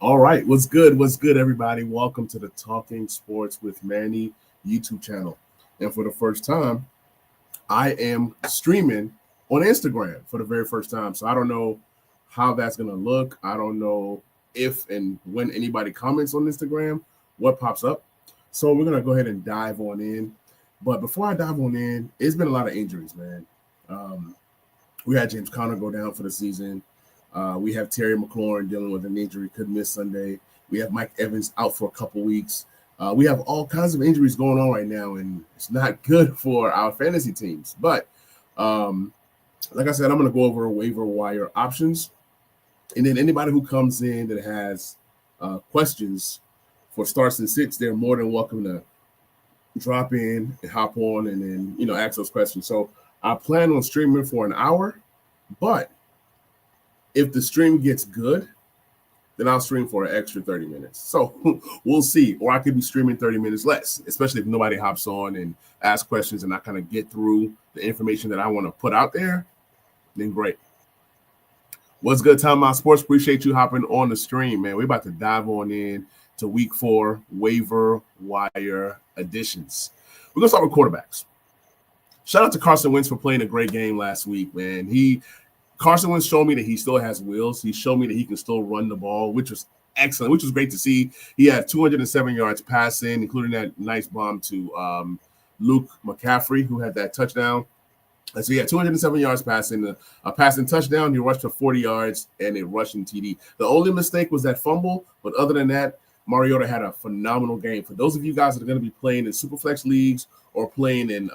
All right, what's good? What's good, everybody? Welcome to the Talking Sports with Manny YouTube channel. And for the first time, I am streaming on Instagram for the very first time. So I don't know how that's going to look. I don't know if and when anybody comments on Instagram, what pops up. So we're going to go ahead and dive on in. But before I dive on in, it's been a lot of injuries, man. Um, we had James Conner go down for the season. We have Terry McLaurin dealing with an injury, could miss Sunday. We have Mike Evans out for a couple weeks. We have all kinds of injuries going on right now, and it's not good for our fantasy teams. But like I said, I'm going to go over waiver wire options. And then anybody who comes in that has questions for starts and sits, they're more than welcome to drop in and hop on and then, ask those questions. So I plan on streaming for an hour, but if the stream gets good, then I'll stream for an extra 30 minutes. So we'll see. Or I could be streaming 30 minutes less, especially if nobody hops on and asks questions and I kind of get through the information that I want to put out there, then great. What's good, Time Out Sports? Appreciate you hopping on the stream, man. We're about to dive on in to week 4 waiver wire additions. We're going to start with quarterbacks. Shout out to Carson Wentz for playing a great game last week, man. Carson Wentz showed me that he still has wheels. He showed me that he can still run the ball, which was excellent, which was great to see. He had 207 yards passing, including that nice bomb to Luke McCaffrey, who had that touchdown. And so he had 207 yards passing, a passing touchdown. He rushed for 40 yards and a rushing TD. The only mistake was that fumble, but other than that, Mariota had a phenomenal game. For those of you guys that are going to be playing in Superflex leagues or playing in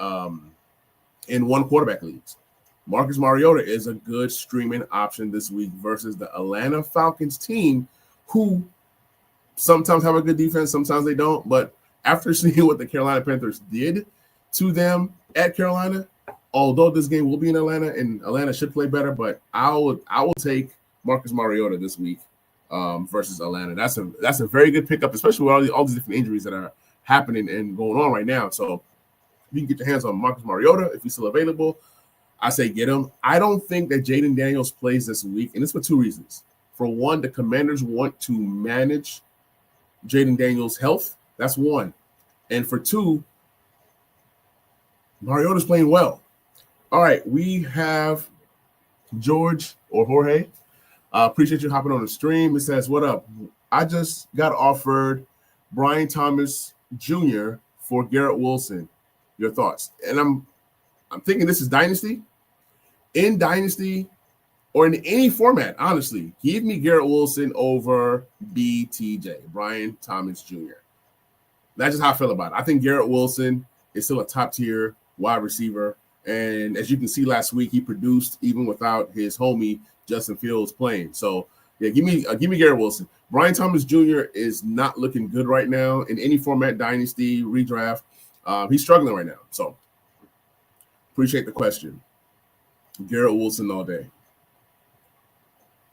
one quarterback leagues, Marcus Mariota is a good streaming option this week versus the Atlanta Falcons team, who sometimes have a good defense, sometimes they don't. But after seeing what the Carolina Panthers did to them at Carolina, although this game will be in Atlanta and Atlanta should play better, but I will take Marcus Mariota this week versus Atlanta. That's a very good pickup, especially with all these different injuries that are happening and going on right now. So if you can get your hands on Marcus Mariota if he's still available, I say get him. I don't think that Jaden Daniels plays this week, and it's for 2 reasons. For one, the Commanders want to manage Jaden Daniels' health. That's one. And for 2, Mariota's playing well. All right, we have George or Jorge. Appreciate you hopping on the stream. It says, what up? I just got offered Brian Thomas Jr. for Garrett Wilson. Your thoughts? And I'm thinking this is Dynasty. In Dynasty or in any format, honestly, give me Garrett Wilson over BTJ, Brian Thomas Jr. That's just how I feel about it. I think Garrett Wilson is still a top-tier wide receiver. And as you can see last week, he produced even without his homie Justin Fields playing. So, yeah, give me Garrett Wilson. Brian Thomas Jr. is not looking good right now in any format, Dynasty, redraft. He's struggling right now. So, appreciate the question. Garrett Wilson all day.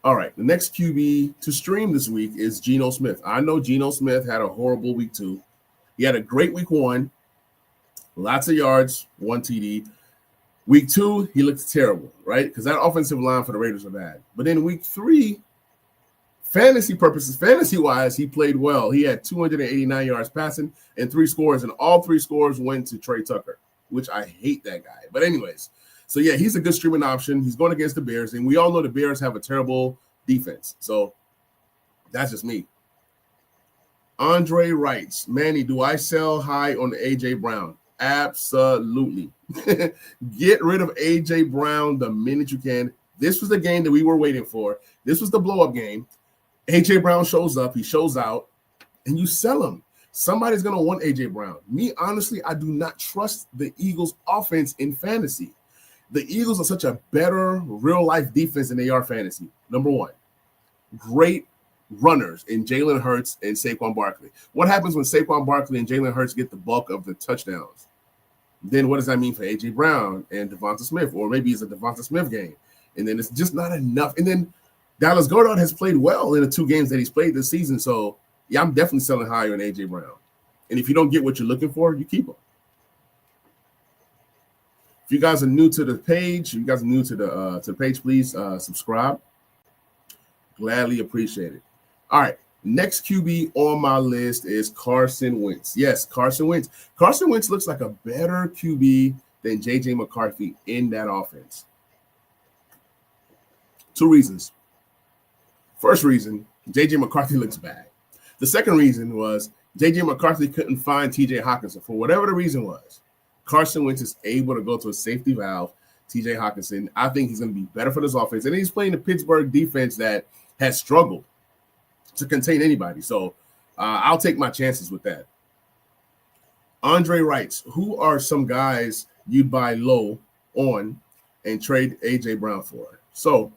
All right, the next QB to stream this week is Geno Smith. I know Geno Smith had a horrible week 2. He had a great week 1, lots of yards, 1 TD. Week 2, he looked terrible, right? Because that offensive line for the Raiders are bad. But in week 3, fantasy-wise, he played well. He had 289 yards passing and 3 scores, and all 3 scores went to Trey Tucker, which I hate that guy. But anyways, so yeah, he's a good streaming option. He's going against the Bears, and we all know the Bears have a terrible defense. So that's just me. Andre writes, Manny, do I sell high on A.J. Brown? Absolutely. Get rid of A.J. Brown the minute you can. This was the game that we were waiting for. This was the blow-up game. A.J. Brown shows up. He shows out, and you sell him. Somebody's going to want A.J. Brown. Me, honestly, I do not trust the Eagles' offense in fantasy. The Eagles are such a better real-life defense than they are fantasy. Number one, great runners in Jalen Hurts and Saquon Barkley. What happens when Saquon Barkley and Jalen Hurts get the bulk of the touchdowns? Then what does that mean for A.J. Brown and Devonta Smith? Or maybe it's a Devonta Smith game. And then it's just not enough. And then Dallas Goedert has played well in the 2 games that he's played this season. So, yeah, I'm definitely selling higher on A.J. Brown. And if you don't get what you're looking for, you keep him. If you guys are new to the page, please subscribe. Gladly appreciate it. All right, Next QB on my list is Carson Wentz. Yes, Carson Wentz. Carson Wentz looks like a better QB than J.J. McCarthy in that offense. Two reasons. First reason, J.J. McCarthy looks bad. The second reason was J.J. McCarthy couldn't find T.J. Hockenson. For whatever the reason was, Carson Wentz is able to go to a safety valve, T.J. Hockenson. I think he's going to be better for this offense. And he's playing the Pittsburgh defense that has struggled to contain anybody. So I'll take my chances with that. Andre writes, who are some guys you'd buy low on and trade A.J. Brown for? So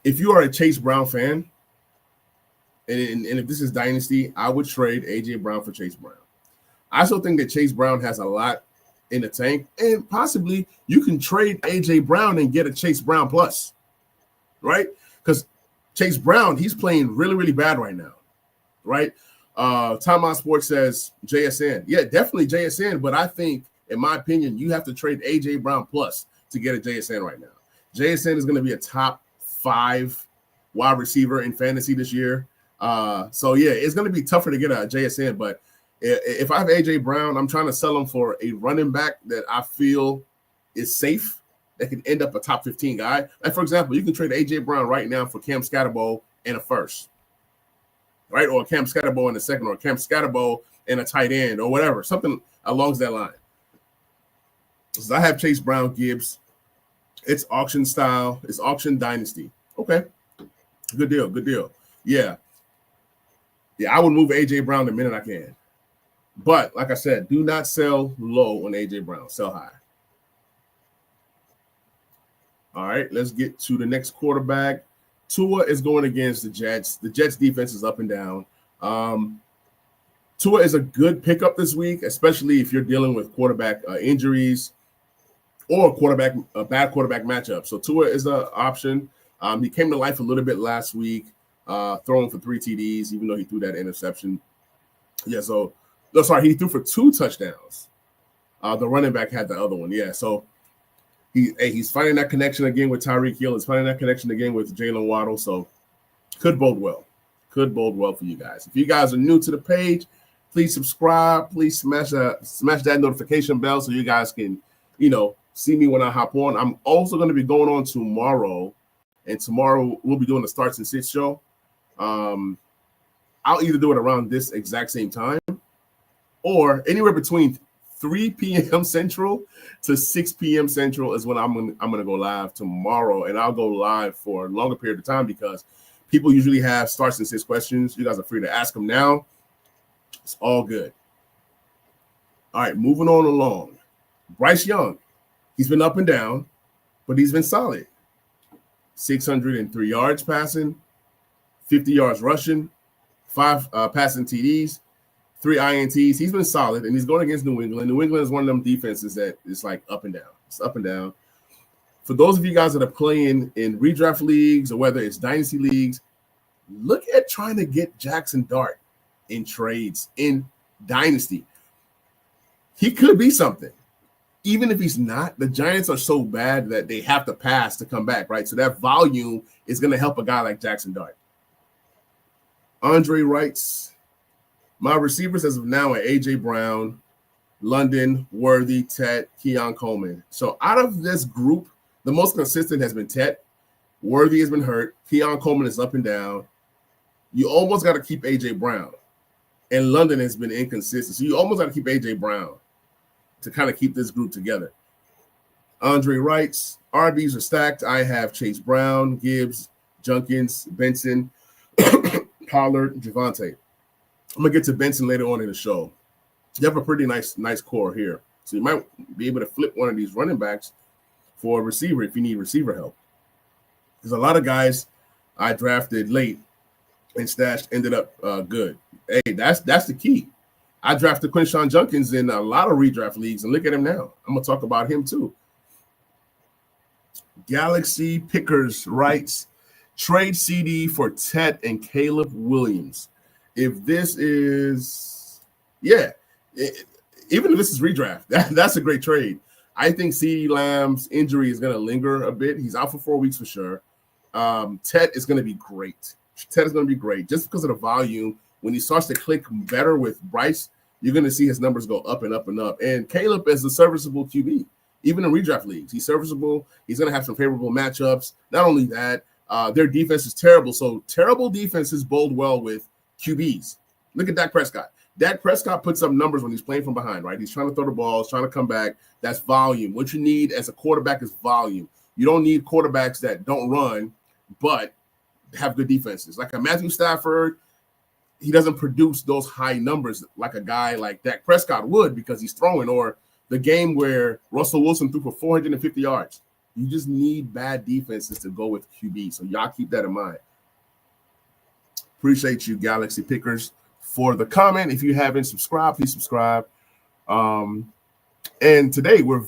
if you are a Chase Brown fan, and if this is Dynasty, I would trade A.J. Brown for Chase Brown. I still think that Chase Brown has a lot in the tank, and possibly you can trade A.J. Brown and get a Chase Brown plus, right? Because Chase Brown, he's playing really, really bad right now, right? Timeout Sports says JSN. Yeah, definitely JSN, but I think, in my opinion, you have to trade A.J. Brown plus to get a JSN right now. JSN is going to be a top 5 wide receiver in fantasy this year. So, yeah, it's going to be tougher to get a JSN, but if I have A.J. Brown, I'm trying to sell him for a running back that I feel is safe, that can end up a top 15 guy. Like, for example, you can trade A.J. Brown right now for Cam Scatterbo and a first, right? Or Cam Scatterbo in the second, or Cam Scatterbo and a tight end, or whatever, something along that line. So I have Chase Brown, Gibbs. It's auction style. It's auction dynasty. Okay. Good deal. Good deal. Yeah. Yeah, I would move A.J. Brown the minute I can. But, like I said, do not sell low on A.J. Brown. Sell high. All right, let's get to the next quarterback. Tua is going against the Jets. The Jets defense is up and down. Tua is a good pickup this week, especially if you're dealing with quarterback injuries or a bad quarterback matchup. So Tua is an option. He came to life a little bit last week, throwing for 3 TDs, even though he threw that interception. Yeah, he threw for 2 touchdowns. The running back had the other one. Yeah, so he's finding that connection again with Tyreek Hill. He's finding that connection again with Jalen Waddle. So could bode well. Could bode well for you guys. If you guys are new to the page, please subscribe. Please smash that notification bell so you guys can, see me when I hop on. I'm also going to be going on tomorrow, and tomorrow we'll be doing the Starts and Sits show. I'll either do it around this exact same time or anywhere between 3 p.m. Central to 6 p.m. Central is when I'm gonna go live tomorrow, and I'll go live for a longer period of time because people usually have Starts and Sits questions. You guys are free to ask them now. It's all good. All right, moving on along. Bryce Young, he's been up and down, but he's been solid. 603 yards passing, 50 yards rushing, 5 passing TDs, 3 INTs. He's been solid, and he's going against New England. New England is one of them defenses that is like up and down. It's up and down. For those of you guys that are playing in redraft leagues or whether it's dynasty leagues, look at trying to get Jackson Dart in trades in dynasty. He could be something. Even if he's not, the Giants are so bad that they have to pass to come back, right? So that volume is going to help a guy like Jackson Dart. Andre writes, my receivers as of now are A.J. Brown, London, Worthy, Tet, Keon Coleman. So out of this group, the most consistent has been Tet. Worthy has been hurt. Keon Coleman is up and down. You almost got to keep A.J. Brown. And London has been inconsistent. So you almost got to keep A.J. Brown to kind of keep this group together. Andre writes, RBs are stacked. I have Chase Brown, Gibbs, Junkins, Benson, Pollard, Javonte. I'm going to get to Benson later on in the show. You have a pretty nice core here. So you might be able to flip one of these running backs for a receiver if you need receiver help. There's a lot of guys I drafted late and stashed ended up good. Hey, that's the key. I drafted Quinshon Junkins in a lot of redraft leagues, and look at him now. I'm going to talk about him too. Galaxy Pickers writes, trade CD for Tet and Caleb Williams. If this is, even if this is redraft, that's a great trade. I think CeeDee Lamb's injury is going to linger a bit. He's out for 4 weeks for sure. Tet is going to be great. Ted is going to be great just because of the volume. When he starts to click better with Bryce, you're going to see his numbers go up and up and up. And Caleb is a serviceable QB, even in redraft leagues. He's serviceable. He's going to have some favorable matchups. Not only that, their defense is terrible. So terrible defenses bode well with QBs. Look at Dak Prescott. Dak Prescott puts up numbers when he's playing from behind, right? He's trying to throw the ball, he's trying to come back. That's volume. What you need as a quarterback is volume. You don't need quarterbacks that don't run, but have good defenses. Like a Matthew Stafford, he doesn't produce those high numbers like a guy like Dak Prescott would because he's throwing, or the game where Russell Wilson threw for 450 yards. You just need bad defenses to go with QB. So y'all keep that in mind. Appreciate you, Galaxy Pickers, for the comment. If you haven't subscribed, please subscribe. And today we're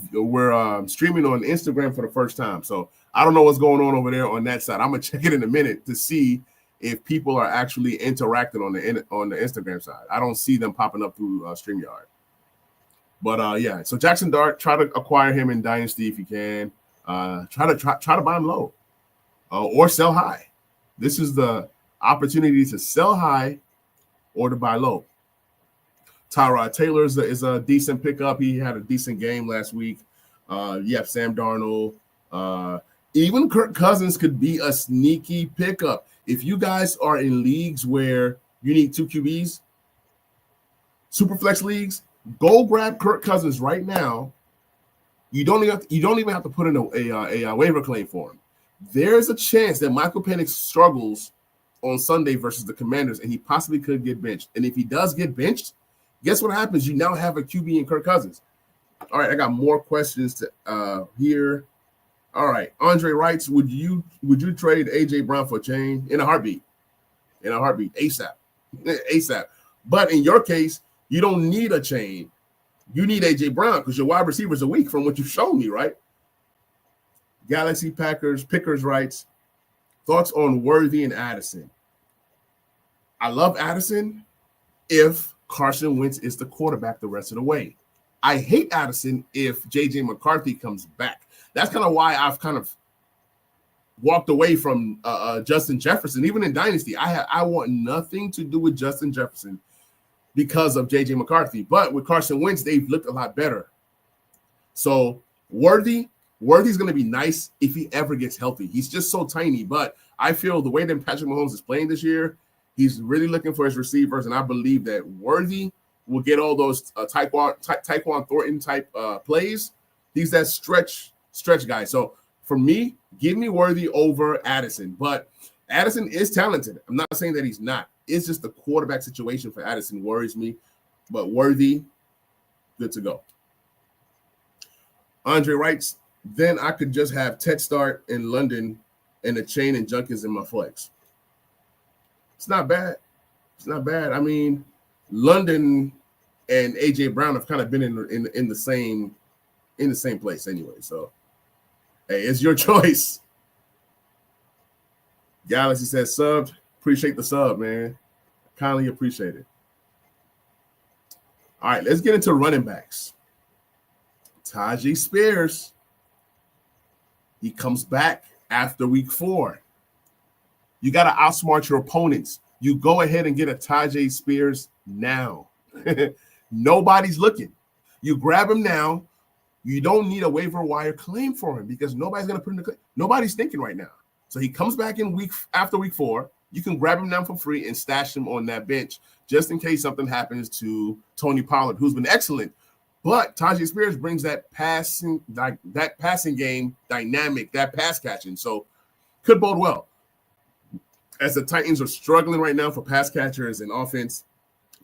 streaming on Instagram for the first time. So I don't know what's going on over there on that side. I'm gonna check it in a minute to see if people are actually interacting on the Instagram side. I don't see them popping up through StreamYard. But yeah, so Jackson Dart, try to acquire him in Dynasty if you can. Try to buy him low or sell high. This is the opportunity to sell high or to buy low. Tyrod Taylor is a decent pickup. He had a decent game last week. You have Sam Darnold. Even Kirk Cousins could be a sneaky pickup. If you guys are in leagues where you need 2 QBs, Superflex leagues, go grab Kirk Cousins right now. You don't even have to put in a waiver claim for him. There's a chance that Michael Penix struggles on Sunday versus the Commanders, and he possibly could get benched. And if he does get benched, guess what happens? You now have a QB in Kirk Cousins. All right, I got more questions to here. All right, Andre writes, would you trade AJ Brown for a chain? In a heartbeat, ASAP, ASAP. But in your case, you don't need a chain. You need AJ Brown because your wide receivers are weak from what you've shown me, right? Galaxy Pickers writes, thoughts on Worthy and Addison. I love Addison if Carson Wentz is the quarterback the rest of the way. I hate Addison if J.J. McCarthy comes back. That's kind of why I've kind of walked away from Justin Jefferson. Even in Dynasty, I want nothing to do with Justin Jefferson because of J.J. McCarthy. But with Carson Wentz, they've looked a lot better. So Worthy's going to be nice if he ever gets healthy. He's just so tiny. But I feel the way that Patrick Mahomes is playing this year, he's really looking for his receivers, and I believe that Worthy will get all those Tyquan Thornton type plays. He's that stretch guy. So for me, give me Worthy over Addison. But Addison is talented. I'm not saying that he's not. It's just the quarterback situation for Addison worries me. But Worthy, good to go. Andre writes, then I could just have Ted Start in London and the chain and Junkins in my flex. It's not bad. It's not bad. I mean, London and AJ Brown have kind of been in the same place anyway. So, hey, it's your choice. Galaxy says subbed. Appreciate the sub, man. Kindly appreciate it. All right, let's get into running backs. Tajay Spears. He comes back after week 4. You got to outsmart your opponents. You go ahead and get a Tajay Spears now. Nobody's looking. You grab him now. You don't need a waiver wire claim for him because nobody's going to put in the claim. Nobody's thinking right now. So he comes back in after week 4. You can grab him now for free and stash him on that bench just in case something happens to Tony Pollard, who's been excellent. But Tajay Spears brings that passing game dynamic, that pass catching. So could bode well. As the Titans are struggling right now for pass catchers and offense,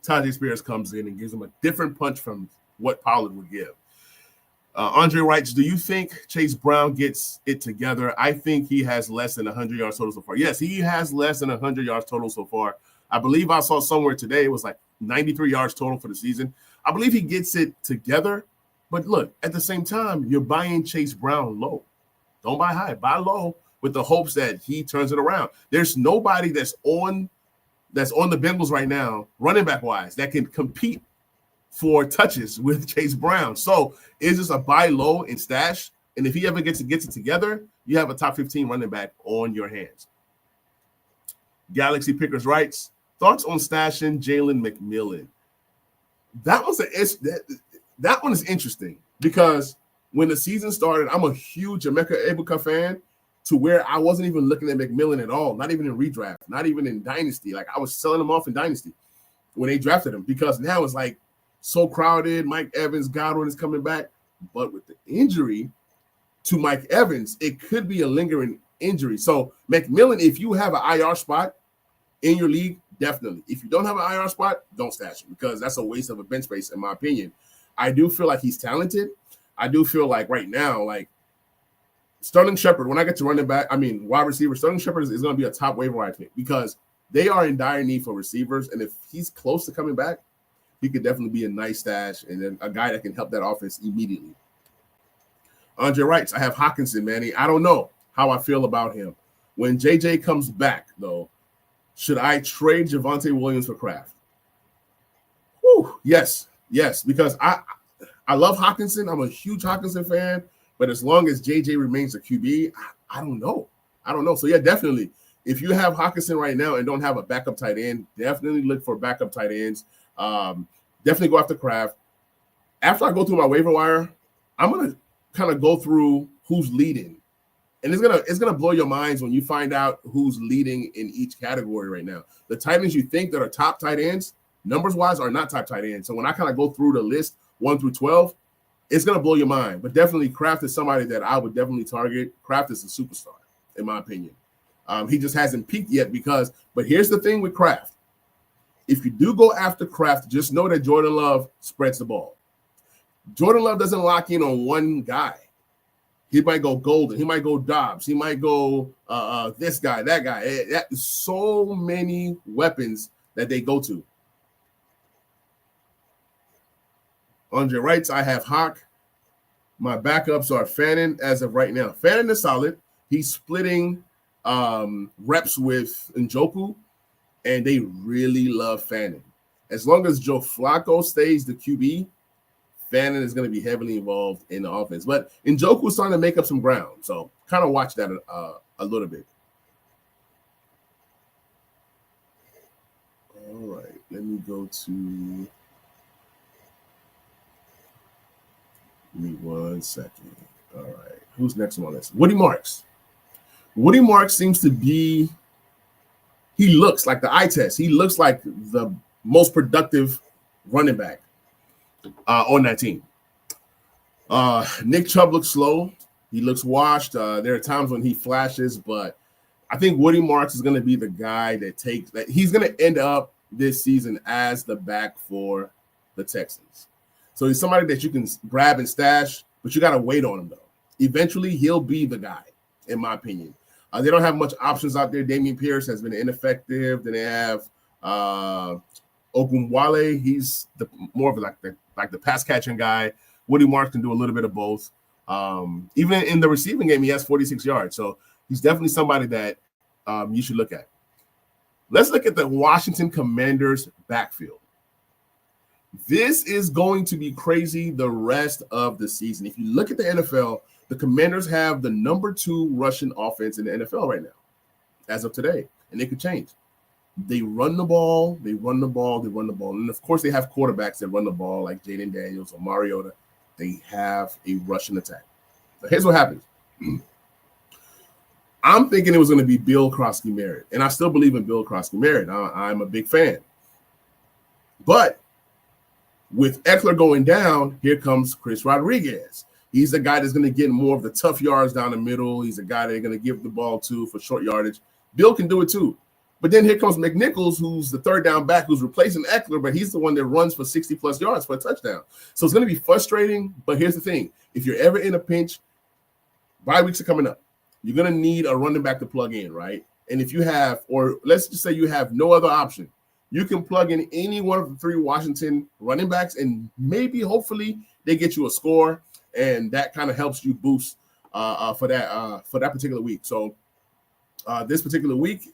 Tajay Spears comes in and gives them a different punch from what Pollard would give. Andre writes, do you think Chase Brown gets it together? I think he has less than 100 yards total so far. Yes, he has less than 100 yards total so far. I believe I saw somewhere today it was like 93 yards total for the season. I believe he gets it together. But look, at the same time, you're buying Chase Brown low. Don't buy high. Buy low with the hopes that he turns it around. There's nobody that's on the Bengals right now, running back wise, that can compete for touches with Chase Brown. So it's just a buy low and stash. And if he ever gets it together, you have a top 15 running back on your hands. Galaxy Pickers writes, thoughts on stashing Jalen McMillan? That one is interesting because when the season started, I'm a huge Emeka Ebuka fan to where I wasn't even looking at McMillan at all, not even in redraft, not even in Dynasty. Like I was selling him off in Dynasty when they drafted him because now it's like so crowded. Mike Evans, Godwin is coming back. But with the injury to Mike Evans, it could be a lingering injury. So McMillan, if you have an IR spot in your league, definitely. If you don't have an IR spot, don't stash him because that's a waste of a bench space, in my opinion. I do feel like he's talented. I do feel like right now, like Sterling Shepard, when I get to running back, wide receiver, Sterling Shepard is going to be a top waiver wire pick because they are in dire need for receivers. And if he's close to coming back, he could definitely be a nice stash and then a guy that can help that offense immediately. Andre writes, I have Hawkinson, Manny. I don't know how I feel about him. When JJ comes back, though, should I trade Javonte Williams for Kraft? Whew, yes, because I love Hawkinson. I'm a huge Hawkinson fan, but as long as JJ remains a QB, I don't know. So, yeah, definitely. If you have Hawkinson right now and don't have a backup tight end, definitely look for backup tight ends. Definitely go after Kraft. After I go through my waiver wire, I'm going to kind of go through who's leading. And it's gonna blow your minds when you find out who's leading in each category right now. The tight ends you think that are top tight ends, numbers-wise, are not top tight ends. So when I kind of go through the list 1 through 12, it's gonna blow your mind. But definitely Kraft is somebody that I would definitely target. Kraft is a superstar, in my opinion. He just hasn't peaked yet but here's the thing with Kraft. If you do go after Kraft, just know that Jordan Love spreads the ball. Jordan Love doesn't lock in on one guy. He might go Golden. He might go Dobbs. He might go this guy, that guy. So many weapons that they go to. Andre writes, I have Hawk. My backups are Fannin as of right now. Fannin is solid. He's splitting reps with Njoku, and they really love Fannin. As long as Joe Flacco stays the QB, Fannin is going to be heavily involved in the offense. But Njoku's starting to make up some ground. So kind of watch that a little bit. All right. Let me go to – give me 1 second. All right. Who's next on this? Woody Marks. Woody Marks seems to be – he looks like the eye test. He looks like the most productive running back on that team. Nick Chubb looks slow. He looks washed. There are times when he flashes, but I think Woody Marks is going to be the guy that he's going to end up this season as the back for the Texans. So he's somebody that you can grab and stash, but you got to wait on him, though. Eventually, he'll be the guy, in my opinion. They don't have much options out there. Damian Pierce has been ineffective. Then they have Ogunwale. He's more of like the pass catching guy. Woody Marks can do a little bit of both. Even in the receiving game, he has 46 yards. So he's definitely somebody that you should look at. Let's look at the Washington Commanders backfield. This is going to be crazy the rest of the season. If you look at the NFL, the Commanders have the number 2 rushing offense in the NFL right now, as of today, and it could change. They run the ball, and of course they have quarterbacks that run the ball like Jaden Daniels or Mariota. They have a rushing attack. So here's what happens. I'm thinking it was going to be Bill Krosky-Merritt, and I still believe in Bill Krosky-Merritt. I'm a big fan. But with Eckler going down, here comes Chris Rodriguez. He's the guy that's going to get more of the tough yards down the middle. He's a guy they're going to give the ball to for short yardage. Bill can do it too. But then here comes McNichols, who's the third down back, who's replacing Eckler, but he's the one that runs for 60-plus yards for a touchdown. So it's going to be frustrating, but here's the thing. If you're ever in a pinch, bye weeks are coming up. You're going to need a running back to plug in, right? And if you have, or let's just say you have no other option, you can plug in any one of the 3 Washington running backs, and maybe, hopefully, they get you a score, and that kind of helps you boost for that particular week. So this particular week,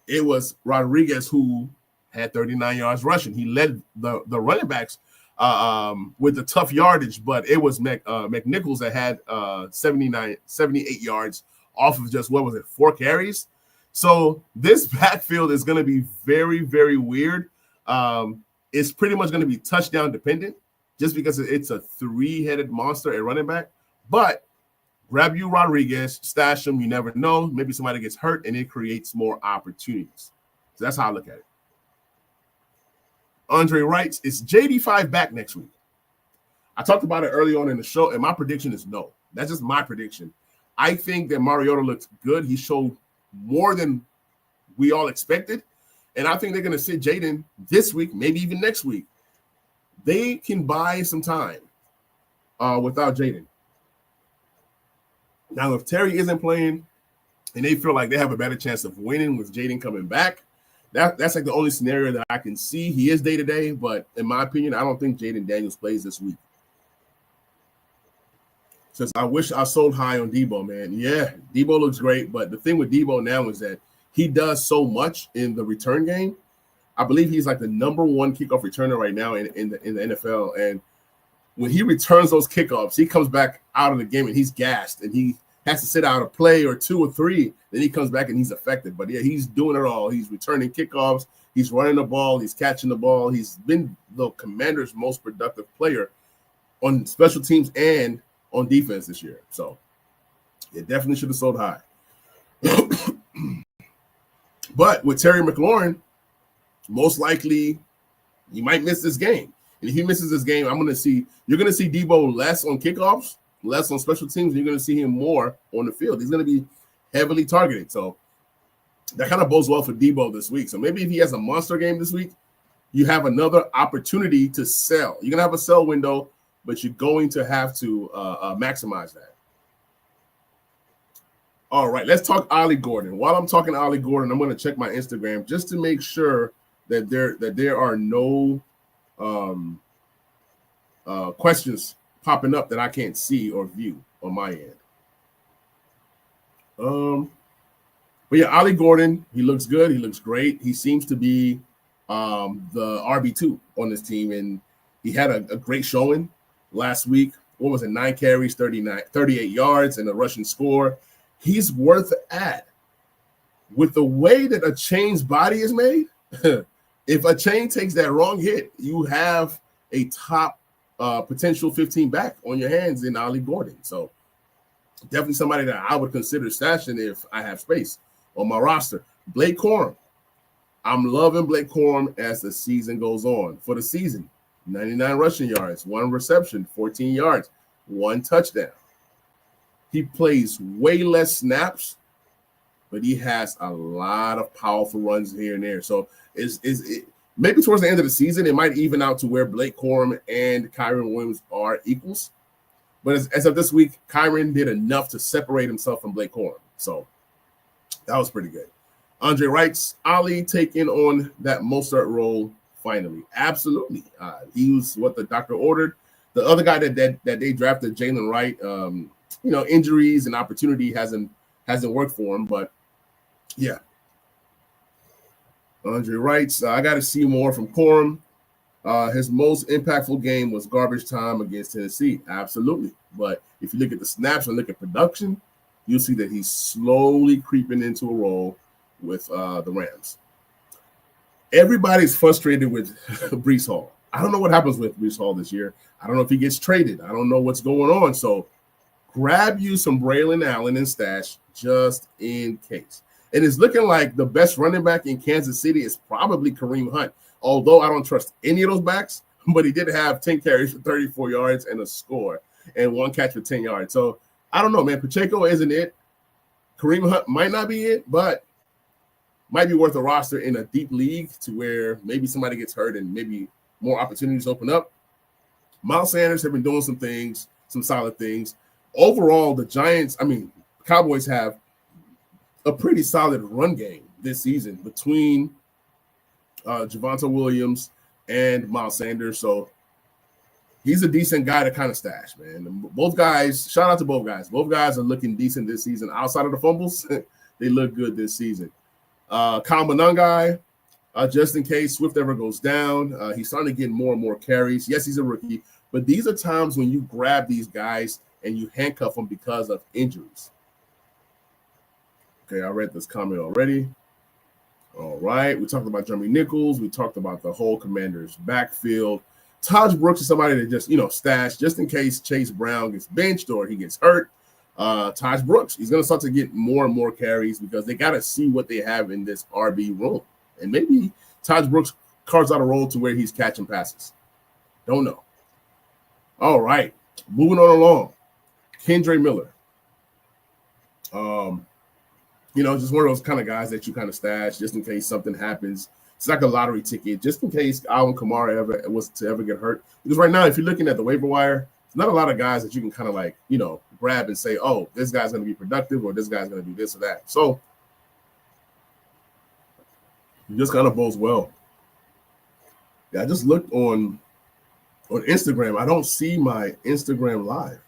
it was Rodriguez who had 39 yards rushing. He led the running backs with the tough yardage, but it was McNichols that had 78 yards off of just, 4 carries. So this backfield is going to be very, very weird. It's pretty much going to be touchdown dependent just because it's a three-headed monster at running back. But grab you Rodriguez, stash him. You never know. Maybe somebody gets hurt, and it creates more opportunities. So that's how I look at it. Andre writes, is JD5 back next week? I talked about it early on in the show, and my prediction is no. That's just my prediction. I think that Mariota looks good. He showed more than we all expected. And I think they're going to sit Jaden this week, maybe even next week. They can buy some time without Jaden. Now, if Terry isn't playing and they feel like they have a better chance of winning with Jaden coming back, that's like the only scenario that I can see. He is day-to-day, but in my opinion, I don't think Jaden Daniels plays this week. Says, I wish I sold high on Debo, man. Yeah, Debo looks great, but the thing with Debo now is that he does so much in the return game. I believe he's like the number one kickoff returner right now in the NFL. And when he returns those kickoffs, he comes back out of the game and he's gassed and he has to sit out a play or two or three. Then he comes back and he's effective. But yeah, he's doing it all. He's returning kickoffs. He's running the ball. He's catching the ball. He's been the Commanders' most productive player on special teams and on defense this year. So it definitely should have sold high. But with Terry McLaurin, most likely you might miss this game. And if he misses this game, you're going to see Debo less on kickoffs, less on special teams. You're going to see him more on the field. He's going to be heavily targeted. So that kind of bodes well for Debo this week. So maybe if he has a monster game this week, you have another opportunity to sell. You're going to have a sell window, but you're going to have to maximize that. All right, let's talk Ollie Gordon. While I'm talking Ollie Gordon, I'm going to check my Instagram just to make sure that there are no questions popping up that I can't see or view on my end. But yeah, Ollie Gordon, he looks good. He looks great. He seems to be the RB2 on this team, and he had a great showing last week. What was it? 9 carries, 38 yards, and a rushing score. He's worth the ad. With the way that a chain's body is made, if a chain takes that wrong hit, you have a top potential 15 back on your hands in Ollie Gordon. So definitely somebody that I would consider stashing if I have space on my roster. Blake Corum. I'm loving Blake Corum as the season goes on. For the season, 99 rushing yards, 1 reception, 14 yards, 1 touchdown. He plays way less snaps, but he has a lot of powerful runs here and there. So maybe towards the end of the season, it might even out to where Blake Corum and Kyron Williams are equals. But as of this week, Kyron did enough to separate himself from Blake Corum. So that was pretty good. Andre writes, Ollie taking on that Mostert role finally. Absolutely. He was what the doctor ordered. The other guy that they drafted, Jalen Wright, injuries and opportunity hasn't worked for him. But yeah. Andre writes, I got to see more from Corum. His most impactful game was garbage time against Tennessee. Absolutely. But if you look at the snaps and look at production, you'll see that he's slowly creeping into a role with the Rams. Everybody's frustrated with Breece Hall. I don't know what happens with Breece Hall this year. I don't know if he gets traded. I don't know what's going on. So grab you some Braylon Allen and stash just in case. And it's looking like the best running back in Kansas City is probably Kareem Hunt. Although I don't trust any of those backs, but he did have 10 carries for 34 yards and a score and 1 catch for 10 yards. So I don't know, man. Pacheco isn't it. Kareem Hunt might not be it, but might be worth a roster in a deep league to where maybe somebody gets hurt and maybe more opportunities open up. Miles Sanders have been doing some things, some solid things. Overall, Cowboys have a pretty solid run game this season between Javonte Williams and Miles Sanders. So he's a decent guy to kind of stash, man. Both guys, shout out to both guys. Both guys are looking decent this season. Outside of the fumbles, they look good this season. Kyle Monangai, just in case Swift ever goes down, he's starting to get more and more carries. Yes, he's a rookie, but these are times when you grab these guys and you handcuff them because of injuries. Okay, I read this comment already. All right. We talked about Jeremy Nichols. We talked about the whole Commanders backfield. Taj Brooks is somebody that just, stash just in case Chase Brown gets benched or he gets hurt. Taj Brooks, he's going to start to get more and more carries because they got to see what they have in this RB room. And maybe Taj Brooks carves out a role to where he's catching passes. Don't know. All right. Moving on along. Kendre Miller. Just one of those kind of guys that you kind of stash just in case something happens. It's like a lottery ticket, just in case Alvin Kamara ever get hurt. Because right now, if you're looking at the waiver wire, there's not a lot of guys that you can kind of grab and say, oh, this guy's going to be productive or this guy's going to do this or that. So it just kind of bodes well. Yeah, I just looked on Instagram. I don't see my Instagram live.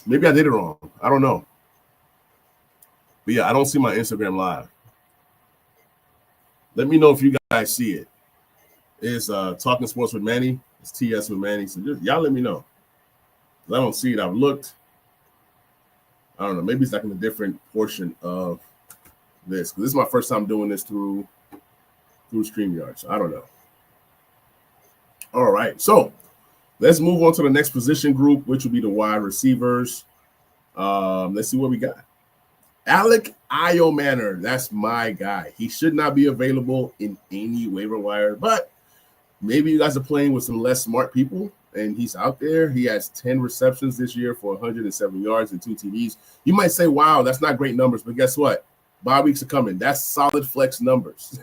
Maybe I did it wrong. I don't know. But yeah, I don't see my Instagram live. Let me know if you guys see it. It's Talking Sports with Manny. It's TS with Manny. So y'all let me know. I don't see it. I've looked. I don't know. Maybe it's like in a different portion of this. Because this is my first time doing this through StreamYard. So I don't know. All right. So let's move on to the next position group, which will be the wide receivers. Let's see what we got. Alec Iomanner, that's my guy. He should not be available in any waiver wire, but maybe you guys are playing with some less smart people, and he's out there. He has 10 receptions this year for 107 yards and 2 TDs. You might say, wow, that's not great numbers, but guess what? Bye weeks are coming. That's solid flex numbers.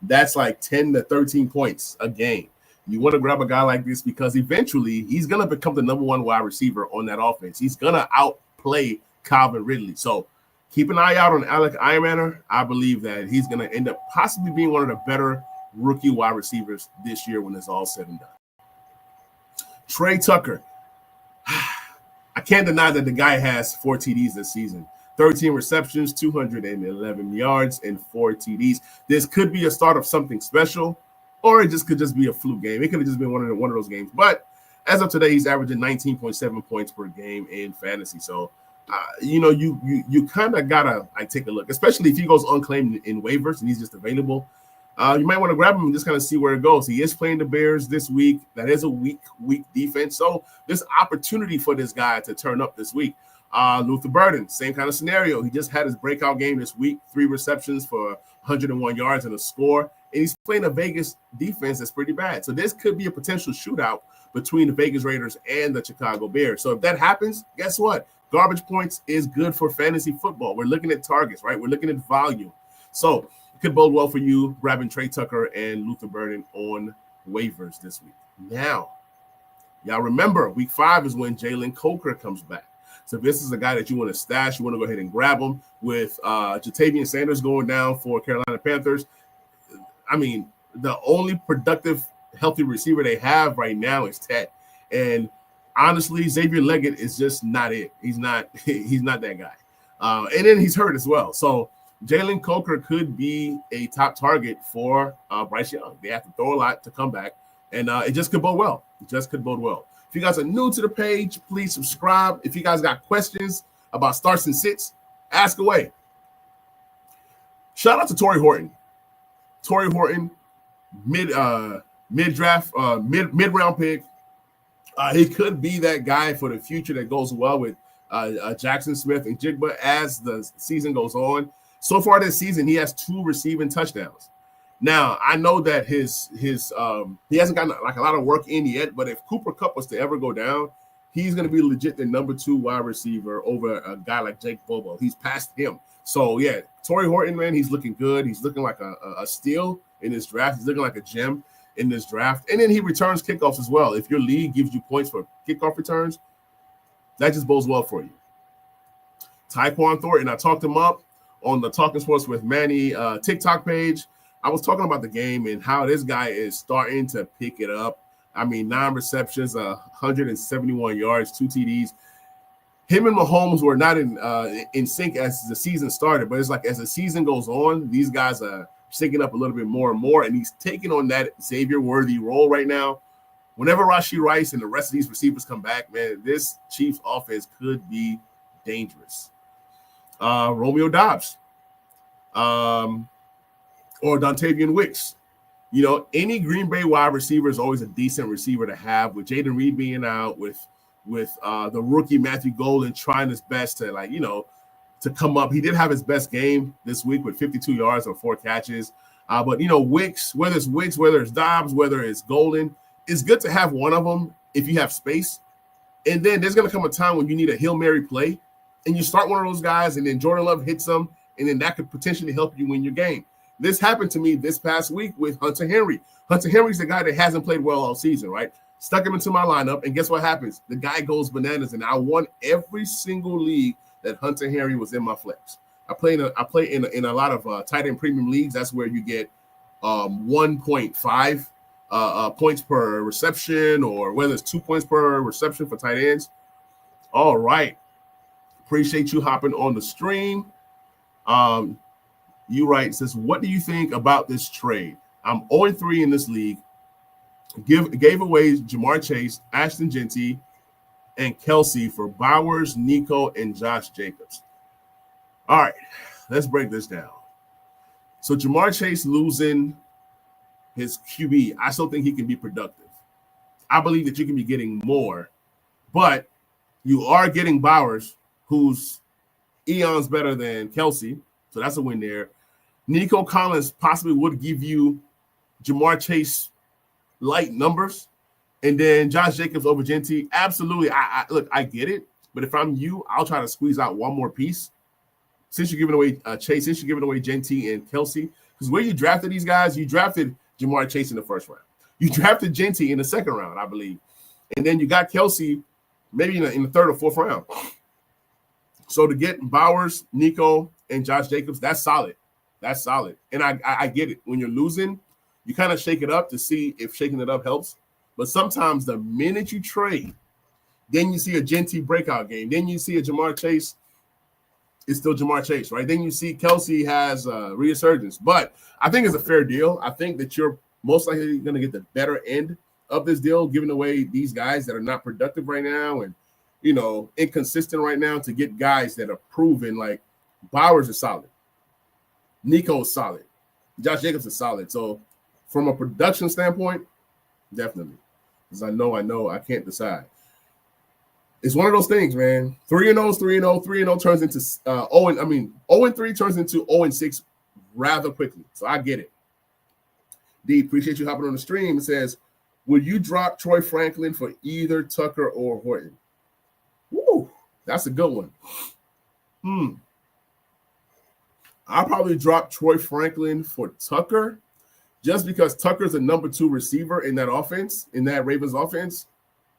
That's like 10 to 13 points a game. You want to grab a guy like this because eventually he's going to become the number one wide receiver on that offense. He's going to outplay Calvin Ridley. So keep an eye out on Alec Iomanner. I believe that he's going to end up possibly being one of the better rookie wide receivers this year when it's all said and done. Trey Tucker. I can't deny that the guy has 4 TDs this season. 13 receptions, 211 yards, and 4 TDs. This could be a start of something special, or it could just be a fluke game. It could have just been one of those games. But as of today, he's averaging 19.7 points per game in fantasy. So you kind of gotta take a look, especially if he goes unclaimed in waivers and he's just available. You might want to grab him and just kind of see where it goes. He is playing the Bears this week. That is a weak defense, so there's opportunity for this guy to turn up this week. Luther Burden, same kind of scenario. He just had his breakout game this week, 3 receptions for 101 yards and a score, and he's playing a Vegas defense that's pretty bad. So this could be a potential shootout between the Vegas Raiders and the Chicago Bears. So if that happens, guess what? Garbage points is good for fantasy football. We're looking at targets, right? We're looking at volume. So it could bode well for you grabbing Trey Tucker and Luther Burden on waivers this week. Now, y'all remember, week 5 is when Jalen Coker comes back. So if this is a guy that you want to stash, you want to go ahead and grab him with Jatavian Sanders going down for Carolina Panthers. I mean, the only productive, healthy receiver they have right now is Ted. And honestly, Xavier Leggett is just not it. He's not that guy. And then he's hurt as well. So Jalen Coker could be a top target for Bryce Young. They have to throw a lot to come back. And it just could bode well. If you guys are new to the page, please subscribe. If you guys got questions about starts and sits, ask away. Shout out to Torrey Horton. Torrey Horton, mid-round pick. He could be that guy for the future that goes well with Jackson Smith and Jigba as the season goes on. So far this season, he has 2 receiving touchdowns. Now, I know that he hasn't gotten like a lot of work in yet, but if Cooper Kupp was to ever go down, he's going to be legit the number 2 wide receiver over a guy like Jake Bobo. He's past him. So, yeah, Torrey Horton, man, he's looking good. He's looking like a steal in this draft. He's looking like a gem in this draft. And then he returns kickoffs as well. If your league gives you points for kickoff returns, that just bodes well for you. Tyquan Thornton, I talked him up on the Talking Sports with Manny TikTok page. I was talking about the game and how this guy is starting to pick it up. I mean, 9 receptions, 171 yards, 2 TDs. Him and Mahomes were not in sync as the season started, but it's like as the season goes on, these guys are syncing up a little bit more and more, and he's taking on that Xavier-worthy role right now. Whenever Rashee Rice and the rest of these receivers come back, man, this Chiefs offense could be dangerous. Romeo Dobbs, or Dontavian Wicks. Any Green Bay wide receiver is always a decent receiver to have. With Jaden Reed being out, with the rookie Matthew Golden trying his best to to come up. He did have his best game this week with 52 yards on 4 catches. But Wicks, whether it's Dobbs, whether it's Golden, it's good to have one of them if you have space. And then there's going to come a time when you need a Hail Mary play, and you start one of those guys, and then Jordan Love hits them, and then that could potentially help you win your game. This happened to me this past week with Hunter Henry. Hunter Henry's the guy that hasn't played well all season, right? Stuck him into my lineup, and guess what happens? The guy goes bananas, and I won every single league that Hunter Henry was in my flex. I play in a lot of tight end premium leagues. That's where you get 1.5 points per reception, or whether it's 2 points per reception for tight ends. All right. Appreciate you hopping on the stream. You write, says, what do you think about this trade? I'm 0-3 in this league. Gave away Jamar Chase, Ashton Genty, and Kelsey for Bowers, Nico, and Josh Jacobs. All right, let's break this down. So Jamar Chase losing his QB, I still think he can be productive. I believe that you can be getting more, but you are getting Bowers, who's eons better than Kelsey, so that's a win there. Nico Collins possibly would give you Jamar Chase light numbers, and then Josh Jacobs over Genty. Absolutely, I get it, but if I'm you, I'll try to squeeze out one more piece. Since you're giving away Chase, since you're giving away Genty and Kelsey, because where you drafted these guys, you drafted Jamar Chase in the first round. You drafted Genty in the second round, I believe. And then you got Kelsey maybe in the third or fourth round. So to get Bowers, Nico, and Josh Jacobs, that's solid. That's solid. And I get it. When you're losing, you kind of shake it up to see if shaking it up helps. But sometimes the minute you trade, then you see a Genty breakout game. Then you see a Jamar Chase. It's still Jamar Chase, right? Then you see Kelsey has resurgence. But I think it's a fair deal. I think that you're most likely going to get the better end of this deal, giving away these guys that are not productive right now and, inconsistent right now, to get guys that are proven. Like Bowers is solid. Nico is solid. Josh Jacobs is solid. So from a production standpoint, definitely. Because I know I can't decide. It's one of those things, man. 3-0 is 3-0. 3-0 turns into 0-3 turns into 0-6 rather quickly. So I get it. D, appreciate you hopping on the stream. It says, would you drop Troy Franklin for either Tucker or Horton? Woo, that's a good one. I'll probably drop Troy Franklin for Tucker, just because Tucker's a number 2 receiver in that offense, in that Ravens offense.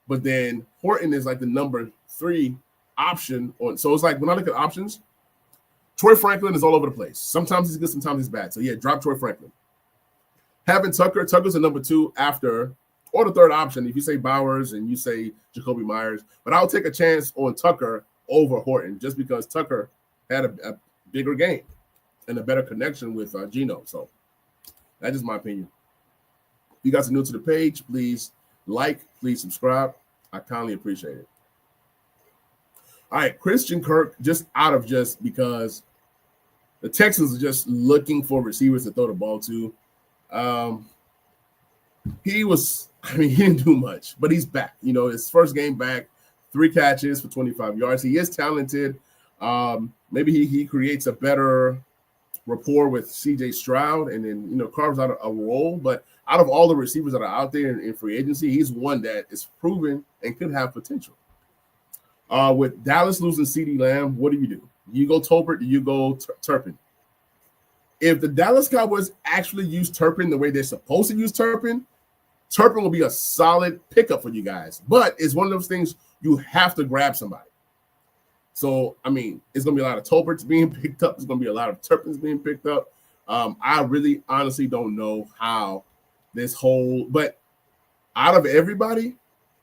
But then Horton is like the number 3 option. So it's like when I look at options, Troy Franklin is all over the place. Sometimes he's good, sometimes he's bad. So yeah, drop Troy Franklin. Having Tucker's a number 2 after, or the third option if you say Bowers and you say Jacoby Myers. But I'll take a chance on Tucker over Horton just because Tucker had a bigger game and a better connection with Geno. So that's just my opinion. If you guys are new to the page, please like, please subscribe. I kindly appreciate it. All right, Christian Kirk, just because the Texans are just looking for receivers to throw the ball to. He didn't do much, but he's back. His first game back, 3 catches for 25 yards. He is talented. Maybe he creates a better rapport with CJ Stroud and then, carves out a role. But out of all the receivers that are out there in free agency, he's one that is proven and could have potential. With Dallas losing CeeDee Lamb, what do? You go Tolbert, do you go Turpin? If the Dallas Cowboys actually use Turpin the way they're supposed to use Turpin, Turpin will be a solid pickup for you guys. But it's one of those things you have to grab somebody. So, it's going to be a lot of Tolberts being picked up. There's going to be a lot of Turpins being picked up. I really honestly don't know how but out of everybody,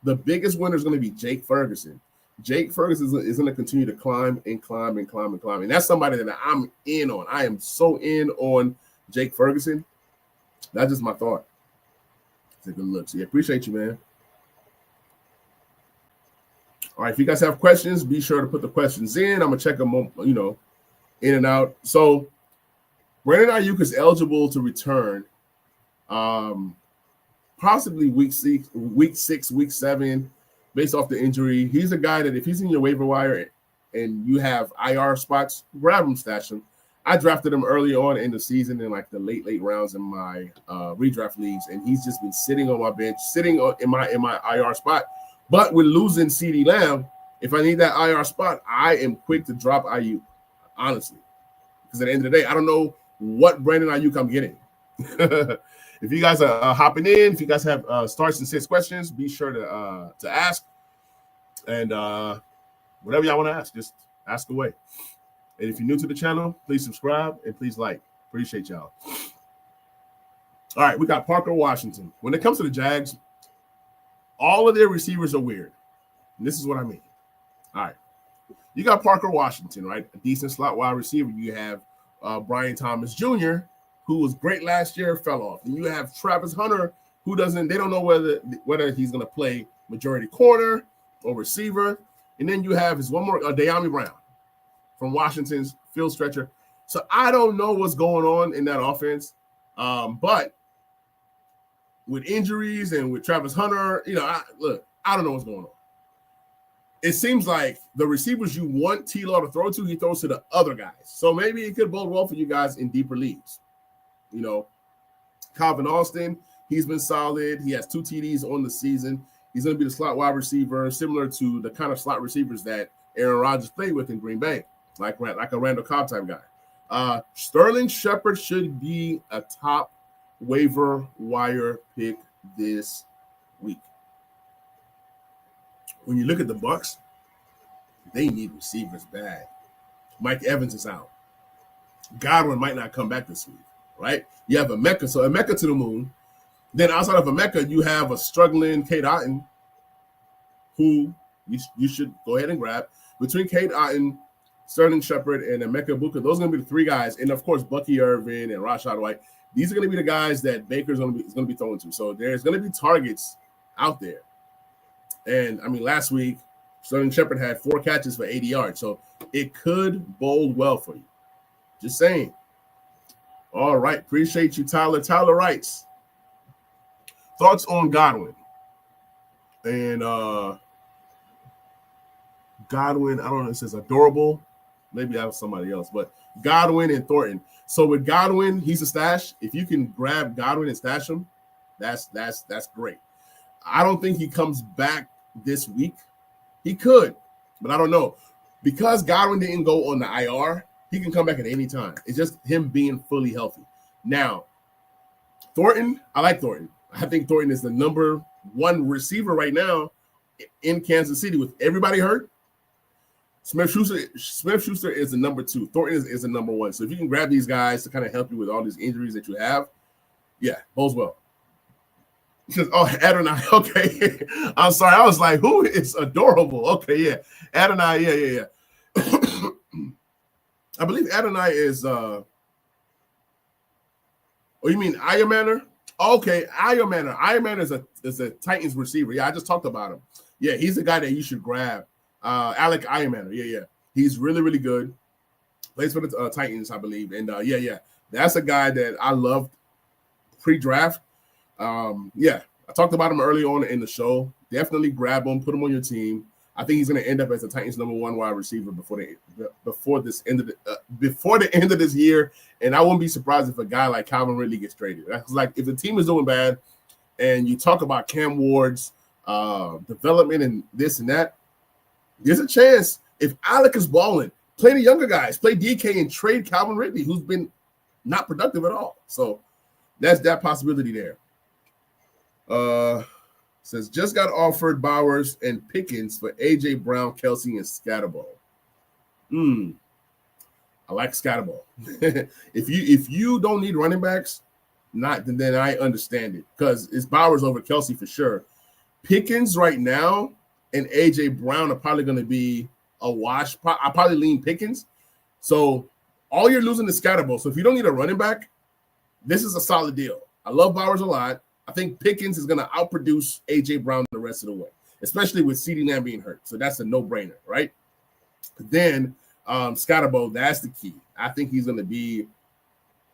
the biggest winner is going to be Jake Ferguson. Jake Ferguson is going to continue to climb and climb and climb and climb. And that's somebody that I'm in on. I am so in on Jake Ferguson. That's just my thought. Take a look. So, appreciate you, man. All right, if you guys have questions, be sure to put the questions in. I'm going to check them, in and out. So Brandon Ayuk is eligible to return, possibly week 6, week 7, based off the injury. He's a guy that if he's in your waiver wire and you have IR spots, grab him, stash him. I drafted him early on in the season in like the late rounds in my redraft leagues, and he's just been sitting on my bench, sitting in my IR spot. But with losing CeeDee Lamb, if I need that IR spot, I am quick to drop Ayuk, honestly, because at the end of the day, I don't know what Brandon Ayuk I'm getting. If you guys are hopping in, if you guys have starts and sits questions, be sure to ask, and whatever y'all want to ask, just ask away. And if you're new to the channel, please subscribe and please like. Appreciate y'all. All right, we got Parker Washington. When it comes to the Jags, all of their receivers are weird. And this is what I mean. All right. You got Parker Washington, right? A decent slot wide receiver. You have Brian Thomas Jr., who was great last year, fell off. And you have Travis Hunter, who they don't know whether he's going to play majority corner or receiver. And then you have one more, De'Ami Brown from Washington's field stretcher. So I don't know what's going on in that offense. But with injuries and with Travis Hunter, I don't know what's going on. It seems like the receivers you want T-Law to throw to, he throws to the other guys. So maybe it could bode well for you guys in deeper leagues. Calvin Austin, he's been solid. He has 2 TDs on the season. He's going to be the slot wide receiver, similar to the kind of slot receivers that Aaron Rodgers played with in Green Bay, like a Randall Cobb type guy. Sterling Shepard should be a top waiver wire pick this week. When you look at the Bucs, they need receivers bad. Mike Evans is out. Godwin might not come back this week, right? You have Emeka, so Emeka to the moon. Then outside of Emeka, you have a struggling Cade Otton, who you should go ahead and grab. Between Cade Otton, Sterling Shepard, and Emeka Buka, those are going to be the 3 guys. And, of course, Bucky Irvin and Rashad White. These are going to be the guys that Baker's going to be throwing to. So there's going to be targets out there. And, last week, Sterling Shepard had 4 catches for 80 yards. So it could bode well for you. Just saying. All right. Appreciate you, Tyler. Tyler writes, thoughts on Godwin? And Godwin, I don't know, it says adorable. Maybe that was somebody else. But Godwin and Thornton. So with Godwin, he's a stash. If you can grab Godwin and stash him, that's great. I don't think he comes back this week. He could, but I don't know. Because Godwin didn't go on the IR, he can come back at any time. It's just him being fully healthy. Now, Thornton, I like Thornton. I think Thornton is the number 1 receiver right now in Kansas City with everybody hurt. Smith-Schuster is the number 2. Thornton is the number 1. So if you can grab these guys to kind of help you with all these injuries that you have, yeah, bodes well. He says, Adonai, okay. I'm sorry. I was like, who is adorable? Okay, yeah. Adonai, yeah. I believe Adonai is you mean Ayamaner? Okay, Ayamaner. Ayamaner is a Titans receiver. Yeah, I just talked about him. Yeah, he's the guy that you should grab. Alec Ayamaner. Yeah. He's really, really good. Plays for the Titans, I believe. And yeah. That's a guy that I loved pre-draft. Yeah, I talked about him early on in the show. Definitely grab him, put him on your team. I think he's going to end up as the Titans' number 1 wide receiver before the end of this year. And I wouldn't be surprised if a guy like Calvin Ridley gets traded. That's like if the team is doing bad, and you talk about Cam Ward's development and this and that, there's a chance if Alec is balling, play the younger guys, play DK and trade Calvin Ridley, who's been not productive at all. So that's that possibility there. Says just got offered Bowers and Pickens for AJ Brown, Kelsey, and Scatterball. I like Scatterball. if you don't need running backs, then I understand it because it's Bowers over Kelsey for sure. Pickens right now and AJ Brown are probably going to be a wash. I probably lean Pickens. So all you're losing is Scatterball. So if you don't need a running back, this is a solid deal. I love Bowers a lot. I think Pickens is going to outproduce A.J. Brown the rest of the way, especially with CeeDee Lamb being hurt. So that's a no-brainer, right? But then Scatterball, that's the key. I think he's going to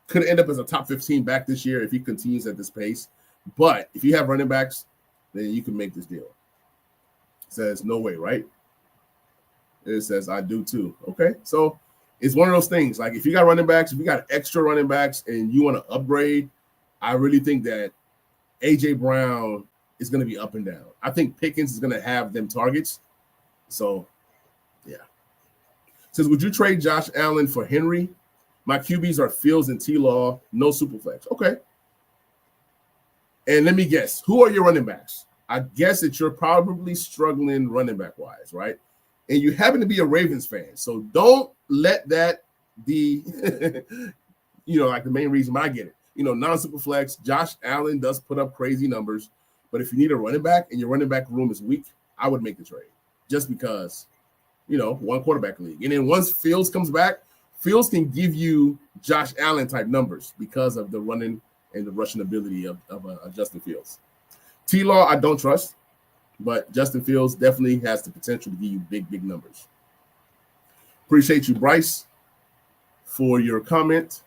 could end up as a top 15 back this year if he continues at this pace. But if you have running backs, then you can make this deal. It says, no way, right? It says, I do too. Okay, so it's one of those things. Like, if you got running backs, if you got extra running backs and you want to upgrade, I really think that A.J. Brown is going to be up and down. I think Pickens is going to have them targets. So, yeah. It says, would you trade Josh Allen for Henry? My QBs are Fields and T-Law, no Superflex. Okay. And let me guess, who are your running backs? I guess that you're probably struggling running back-wise, right? And you happen to be a Ravens fan. So don't let that be, like the main reason. But I get it. Non-Superflex, Josh Allen does put up crazy numbers. But if you need a running back and your running back room is weak, I would make the trade just because, one quarterback league. And then once Fields comes back, Fields can give you Josh Allen type numbers because of the running and the rushing ability of Justin Fields. T-Law, I don't trust, but Justin Fields definitely has the potential to give you big, big numbers. Appreciate you, Bryce, for your comment.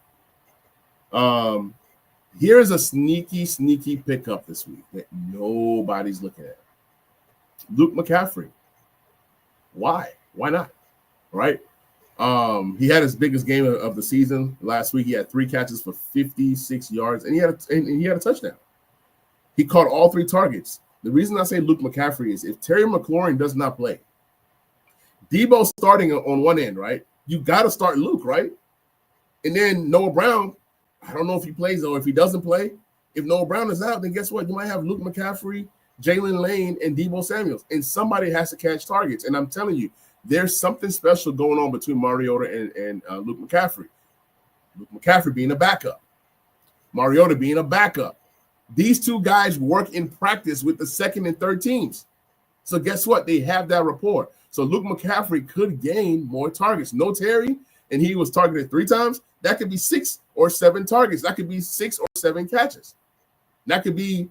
Here's a sneaky pickup this week that nobody's looking at. Luke McCaffrey. Why? Why not? Right? He had his biggest game of the season last week. He had 3 catches for 56 yards, and he had a touchdown. He caught all 3 targets. The reason I say Luke McCaffrey is if Terry McLaurin does not play, Debo starting on one end, right? You got to start Luke, right? And then Noah Brown, I don't know if he plays, though. If he doesn't play, if Noah Brown is out, then guess what? You might have Luke McCaffrey, Jalen Lane, and Debo Samuels, and somebody has to catch targets. And I'm telling you, there's something special going on between Mariota and Luke McCaffrey. Luke McCaffrey being a backup, Mariota being a backup. These two guys work in practice with the second and third teams. So guess what? They have that rapport. So Luke McCaffrey could gain more targets. No Terry, and he was targeted 3 times. That could be 6 or 7 targets. That could be 6 or 7 catches. That could be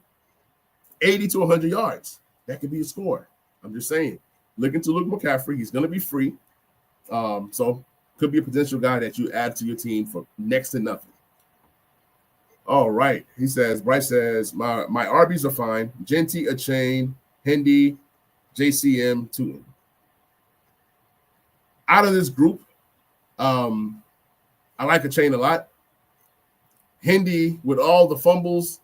80 to 100 yards. That could be a score. I'm just saying. Look into Luke McCaffrey. He's going to be free. So could be a potential guy that you add to your team for next to nothing. All right. Bryce says, my RBs are fine. Genty, Achane, Hendy, JCM, Tootin. Out of this group, I like Achane a lot. Hendy, with all the fumbles,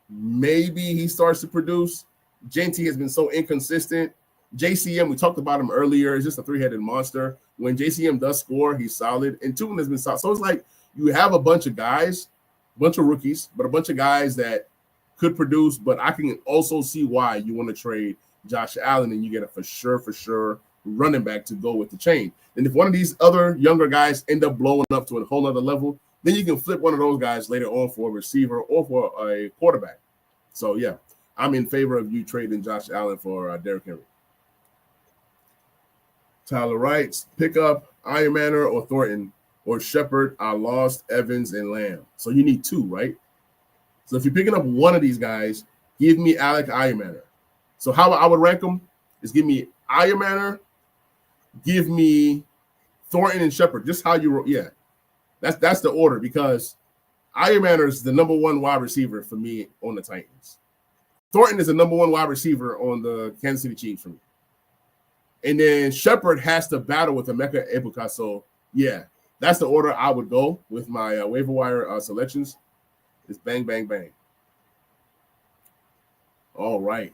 maybe he starts to produce. Genty has been so inconsistent. JCM, we talked about him earlier, is just a 3-headed monster. When JCM does score, he's solid. And Tootin has been solid. So it's like you have a bunch of guys, a bunch of rookies, but a bunch of guys that could produce. But I can also see why you want to trade Josh Allen and you get a for sure running back to go with the chain. And if one of these other younger guys end up blowing up to a whole other level, then you can flip one of those guys later on for a receiver or for a quarterback. So, yeah, I'm in favor of you trading Josh Allen for Derrick Henry. Tyler writes, pick up Iron Manor or Thornton or Shepard. I lost Evans and Lamb. So you need 2, right? So if you're picking up one of these guys, give me Alec Iron Manor. So how I would rank them is give me Iron Manor, give me Thornton and Shepard. Just how you, yeah. That's the order because Iron Manor is the number 1 wide receiver for me on the Titans. Thornton is the number 1 wide receiver on the Kansas City Chiefs for me. And then Shepard has to battle with Emeka Ebuka. So, yeah, that's the order I would go with my waiver wire selections. It's bang, bang, bang. All right.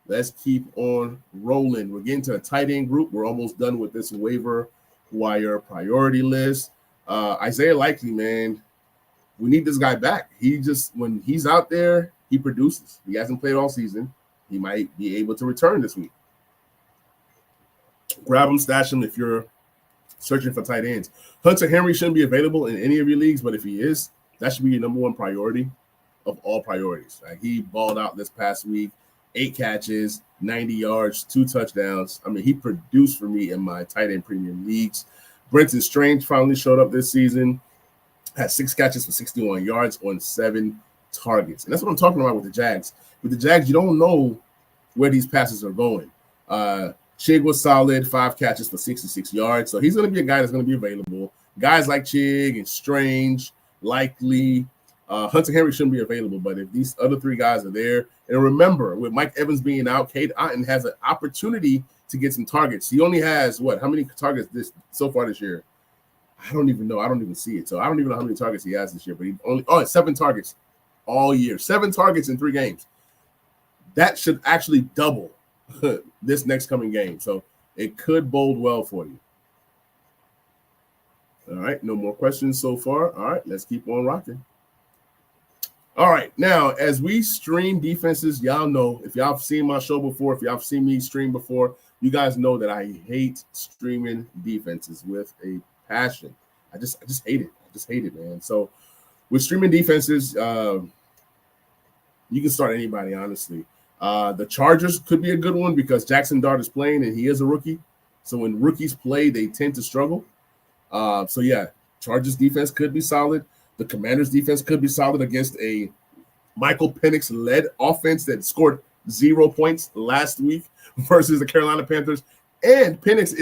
Let's keep on rolling. We're getting to the tight end group. We're almost done with this waiver wire priority list. Isaiah Likely, man, we need this guy back. When he's out there, he produces. He hasn't played all season. He might be able to return this week. Grab him, stash him if you're searching for tight ends. Hunter Henry shouldn't be available in any of your leagues, but if he is, that should be your number 1 priority of all priorities. Like he balled out this past week, 8 catches, 90 yards, 2 touchdowns. I mean, he produced for me in my tight end premium leagues. Brenton Strange finally showed up this season, had 6 catches for 61 yards on 7 targets. And that's what I'm talking about with the Jags. With the Jags, you don't know where these passes are going. Shig was solid, 5 catches for 66 yards. So he's going to be a guy that's going to be available. guys like Chig and Strange, likely. Hunter Henry shouldn't be available, but if these other three guys are there, and remember, with Mike Evans being out, Cade Otton has an opportunity to get some targets. He only has how many targets so far this year? I don't even know. I don't even see it. So I don't even know how many targets he has this year, but he only 7 targets all year. 7 targets in 3 games. That should actually double this next coming game. So it could bode well for you. All right, no more questions so far. All right, let's keep on rocking. All right, now, as we stream defenses, y'all know, if y'all have seen my show before, if y'all have seen me stream before, you guys know that I hate streaming defenses with a passion. I just hate it. I just hate it, man. So with streaming defenses, you can start anybody, honestly. The Chargers could be a good one because Jackson Dart is playing and he is a rookie. So when rookies play, they tend to struggle. So yeah, Chargers defense could be solid. The Commanders defense could be solid against a Michael Penix-led offense that scored 0 points last week versus the Carolina Panthers. And Penix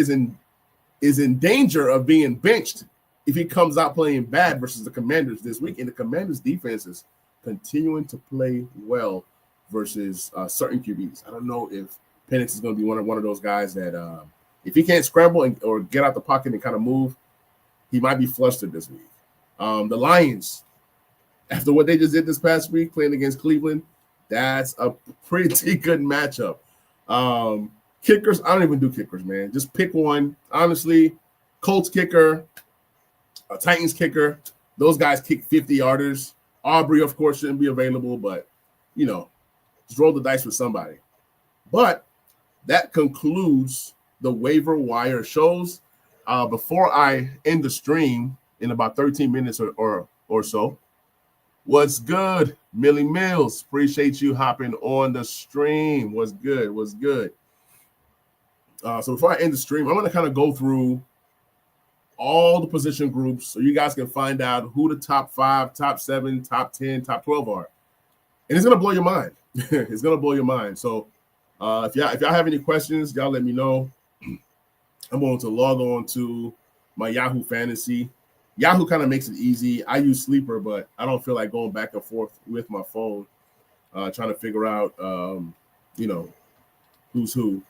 is in danger of being benched if he comes out playing bad versus the Commanders this week. And the Commanders defense is continuing to play well versus certain QBs. I don't know if Penix is going to be one of those guys that if he can't scramble or get out the pocket and kind of move, he might be flustered this week. The Lions, after what they just did this past week playing against Cleveland, that's a pretty good matchup. Kickers, I don't even do kickers, man. Just pick one. Honestly, Colts kicker, Titans kicker, those guys kick 50-yarders. Aubrey, of course, shouldn't be available, but, just roll the dice with somebody. But that concludes the waiver wire shows. Before I end the stream in about 13 minutes or so, what's good, Millie Mills? Appreciate you hopping on the stream. What's good? What's good? So before I end the stream, I'm going to kind of go through all the position groups so you guys can find out who the top 5, top 7, top 10, top 12 are. And it's going to blow your mind. It's going to blow your mind. So if y'all have any questions, y'all let me know. I'm going to log on to my Yahoo Fantasy. Yahoo kind of makes it easy. I use Sleeper, but I don't feel like going back and forth with my phone, trying to figure out, who's who.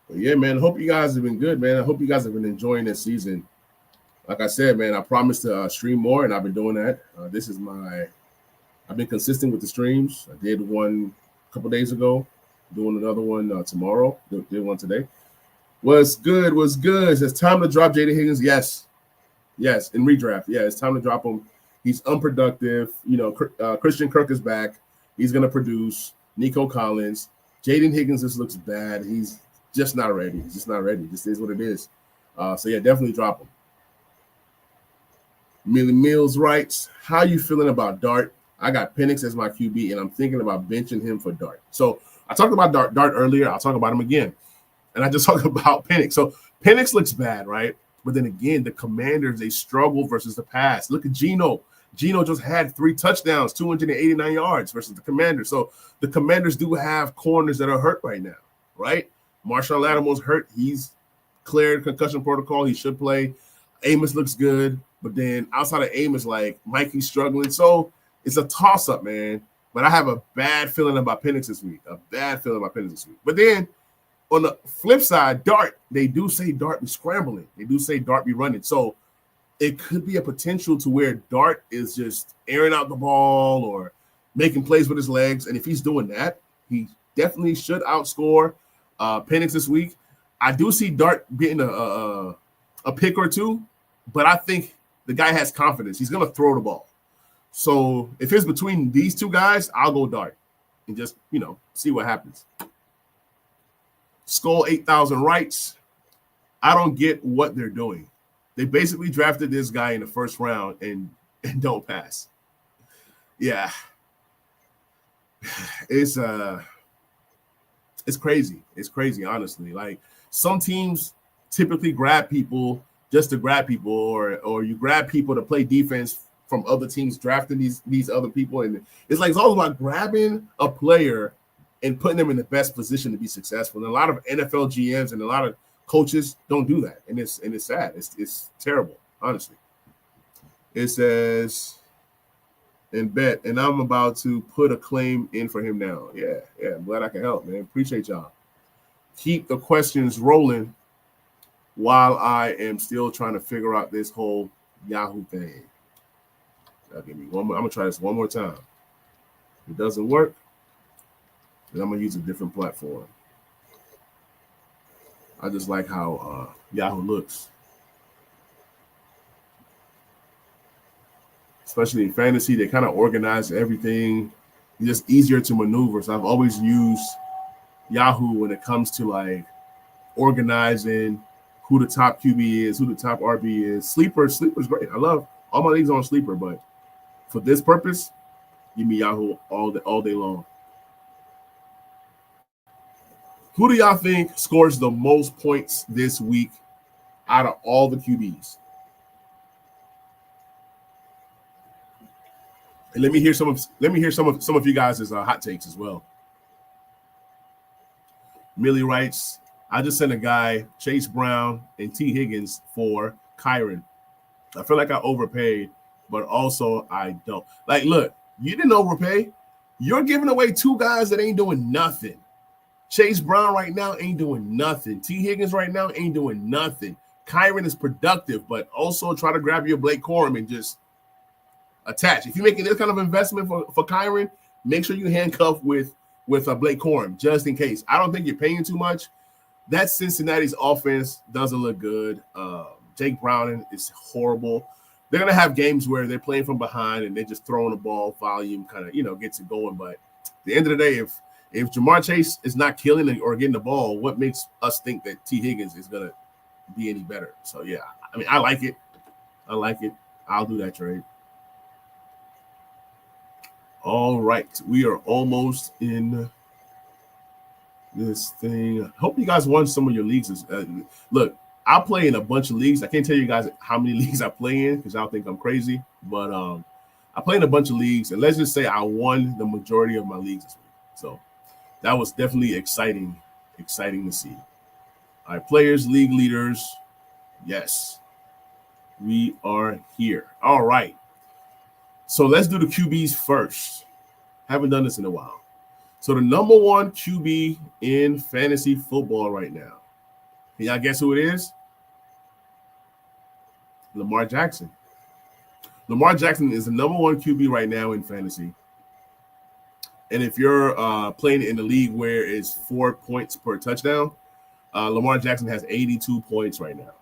But yeah, man, I hope you guys have been good, man. I hope you guys have been enjoying this season. Like I said, man, I promised to stream more, and I've been doing that. I've been consistent with the streams. I did one a couple days ago, doing another one tomorrow. Did one today. What's good? What's good? It's time to drop Jaden Higgins. Yes, in redraft. Yeah, it's time to drop him. He's unproductive. Christian Kirk is back. He's going to produce. Nico Collins. Jaden Higgins just looks bad. He's just not ready. He's just not ready. This is what it is. So, yeah, definitely drop him. Millie Mills writes, how you feeling about Dart? I got Penix as my QB, and I'm thinking about benching him for Dart. So I talked about Dart earlier. I'll talk about him again. And I just talked about Penix. So Penix looks bad, right? But then again, the Commanders, they struggle versus the pass. Look at Geno. Geno just had 3 touchdowns, 289 yards versus the Commanders. So the Commanders do have corners that are hurt right now, right? Marshawn Lattimore's hurt. He's cleared concussion protocol. He should play. Amos looks good. But then outside of Amos, like Mikey's struggling. So it's a toss-up, man. But I have a bad feeling about Penix this week. But then on the flip side, Dart, they do say Dart be scrambling. They do say Dart be running. So it could be a potential to where Dart is just airing out the ball or making plays with his legs. And if he's doing that, he definitely should outscore Penix this week. I do see Dart getting a pick or two, but I think the guy has confidence. He's going to throw the ball. So if it's between these two guys, I'll go Dart and just, see what happens. Skull 8,000 writes, I don't get what they're doing. They basically drafted this guy in the first round and don't pass. Yeah. It's crazy. It's crazy, honestly. Like some teams typically grab people just to grab people, or you grab people to play defense from other teams drafting these other people. And it's all about grabbing a player and putting them in the best position to be successful. And a lot of NFL GMs and a lot of coaches don't do that, and it's sad. It's terrible, honestly. It says in bet, and I'm about to put a claim in for him now. Yeah, I'm glad I can help, man. Appreciate y'all. Keep the questions rolling while I am still trying to figure out this whole Yahoo thing. Give me one more. I'm gonna try this one more time. If it doesn't work, then I'm gonna use a different platform. I just like how Yahoo looks, especially in fantasy. They kind of organize everything. It's just easier to maneuver. So I've always used Yahoo when it comes to like organizing who the top QB is, who the top RB is. Sleeper's great. I love all my leagues on Sleeper, but for this purpose, give me Yahoo all day long. Who do y'all think scores the most points this week out of all the QBs? And let me hear some of you guys' hot takes as well. Millie writes, I just sent a guy Chase Brown and T. Higgins for Kyron. I feel like I overpaid, but also I don't. Like, look, you didn't overpay. You're giving away two guys that ain't doing nothing. Chase Brown right now ain't doing nothing. T. Higgins right now ain't doing nothing. Kyron is productive, but also try to grab your Blake Corum and just attach. If you're making this kind of investment for Kyron, make sure you handcuff with Blake Corum just in case. I don't think you're paying too much. That Cincinnati's offense doesn't look good. Jake Browning is horrible. They're going to have games where they're playing from behind and they're just throwing the ball, volume kind of, gets it going. But at the end of the day, if Jamar Chase is not killing it or getting the ball, what makes us think that T. Higgins is going to be any better? So, yeah, I mean, I like it. I'll do that trade. All right. We are almost in this thing. I hope you guys won some of your leagues. Look, I play in a bunch of leagues. I can't tell you guys how many leagues I play in because y'all think I'm crazy. But I play in a bunch of leagues. And let's just say I won the majority of my leagues this week. So that was definitely exciting to see. All right, players, league leaders. Yes, we are here. All right. So let's do the QBs first. Haven't done this in a while. So the number one QB in fantasy football right now. Can y'all guess who it is? Lamar Jackson. Lamar Jackson is the number one QB right now in fantasy. And if you're playing in the league where it's 4 points per touchdown, Lamar Jackson has 82 points right now.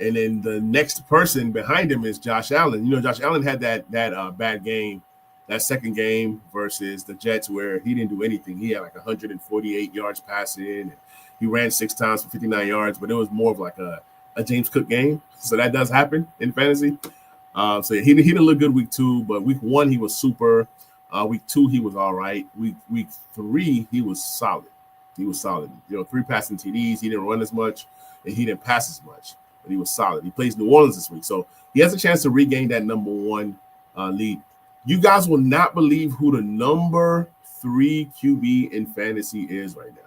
And then the next person behind him is Josh Allen. Josh Allen had that bad game, that second game versus the Jets where he didn't do anything. He had like 148 yards passing. And he ran 6 times for 59 yards, but it was more of like a James Cook game. So that does happen in fantasy. So he didn't look good week 2, but week 1 he was super. Week 2 he was all right. Week 3 he was solid. 3 passing TDs. He didn't run as much, and he didn't pass as much. But he was solid. He plays New Orleans this week. So he has a chance to regain that number 1 lead. You guys will not believe who the number 3 QB in fantasy is right now.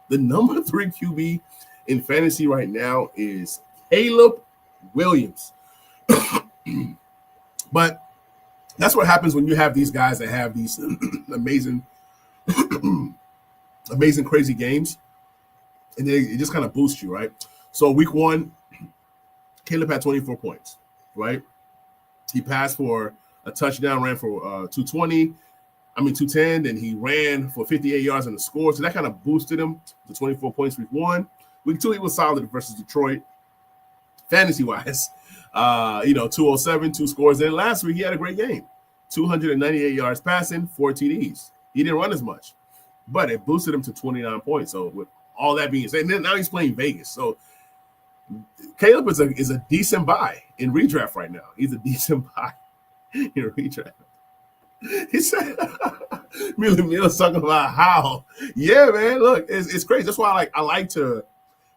The number 3 QB in fantasy right now is Caleb Williams. But that's what happens when you have these guys that have these amazing, crazy games. And then it just kind of boosts you, right? So week 1, Caleb had 24 points, right? He passed for a touchdown, ran for 210. Then he ran for 58 yards on the score. So that kind of boosted him to 24 points week 1. Week 2, he was solid versus Detroit. Fantasy-wise, 207, 2 scores. Then last week, he had a great game. 298 yards passing, 4 TDs. He didn't run as much, but it boosted him to 29 points. So with all that being said, and then now he's playing Vegas. So Caleb is a decent buy in redraft right now. He's a decent buy in redraft. He said, Miller's talking about how. Yeah, man, look, it's crazy. That's why I like to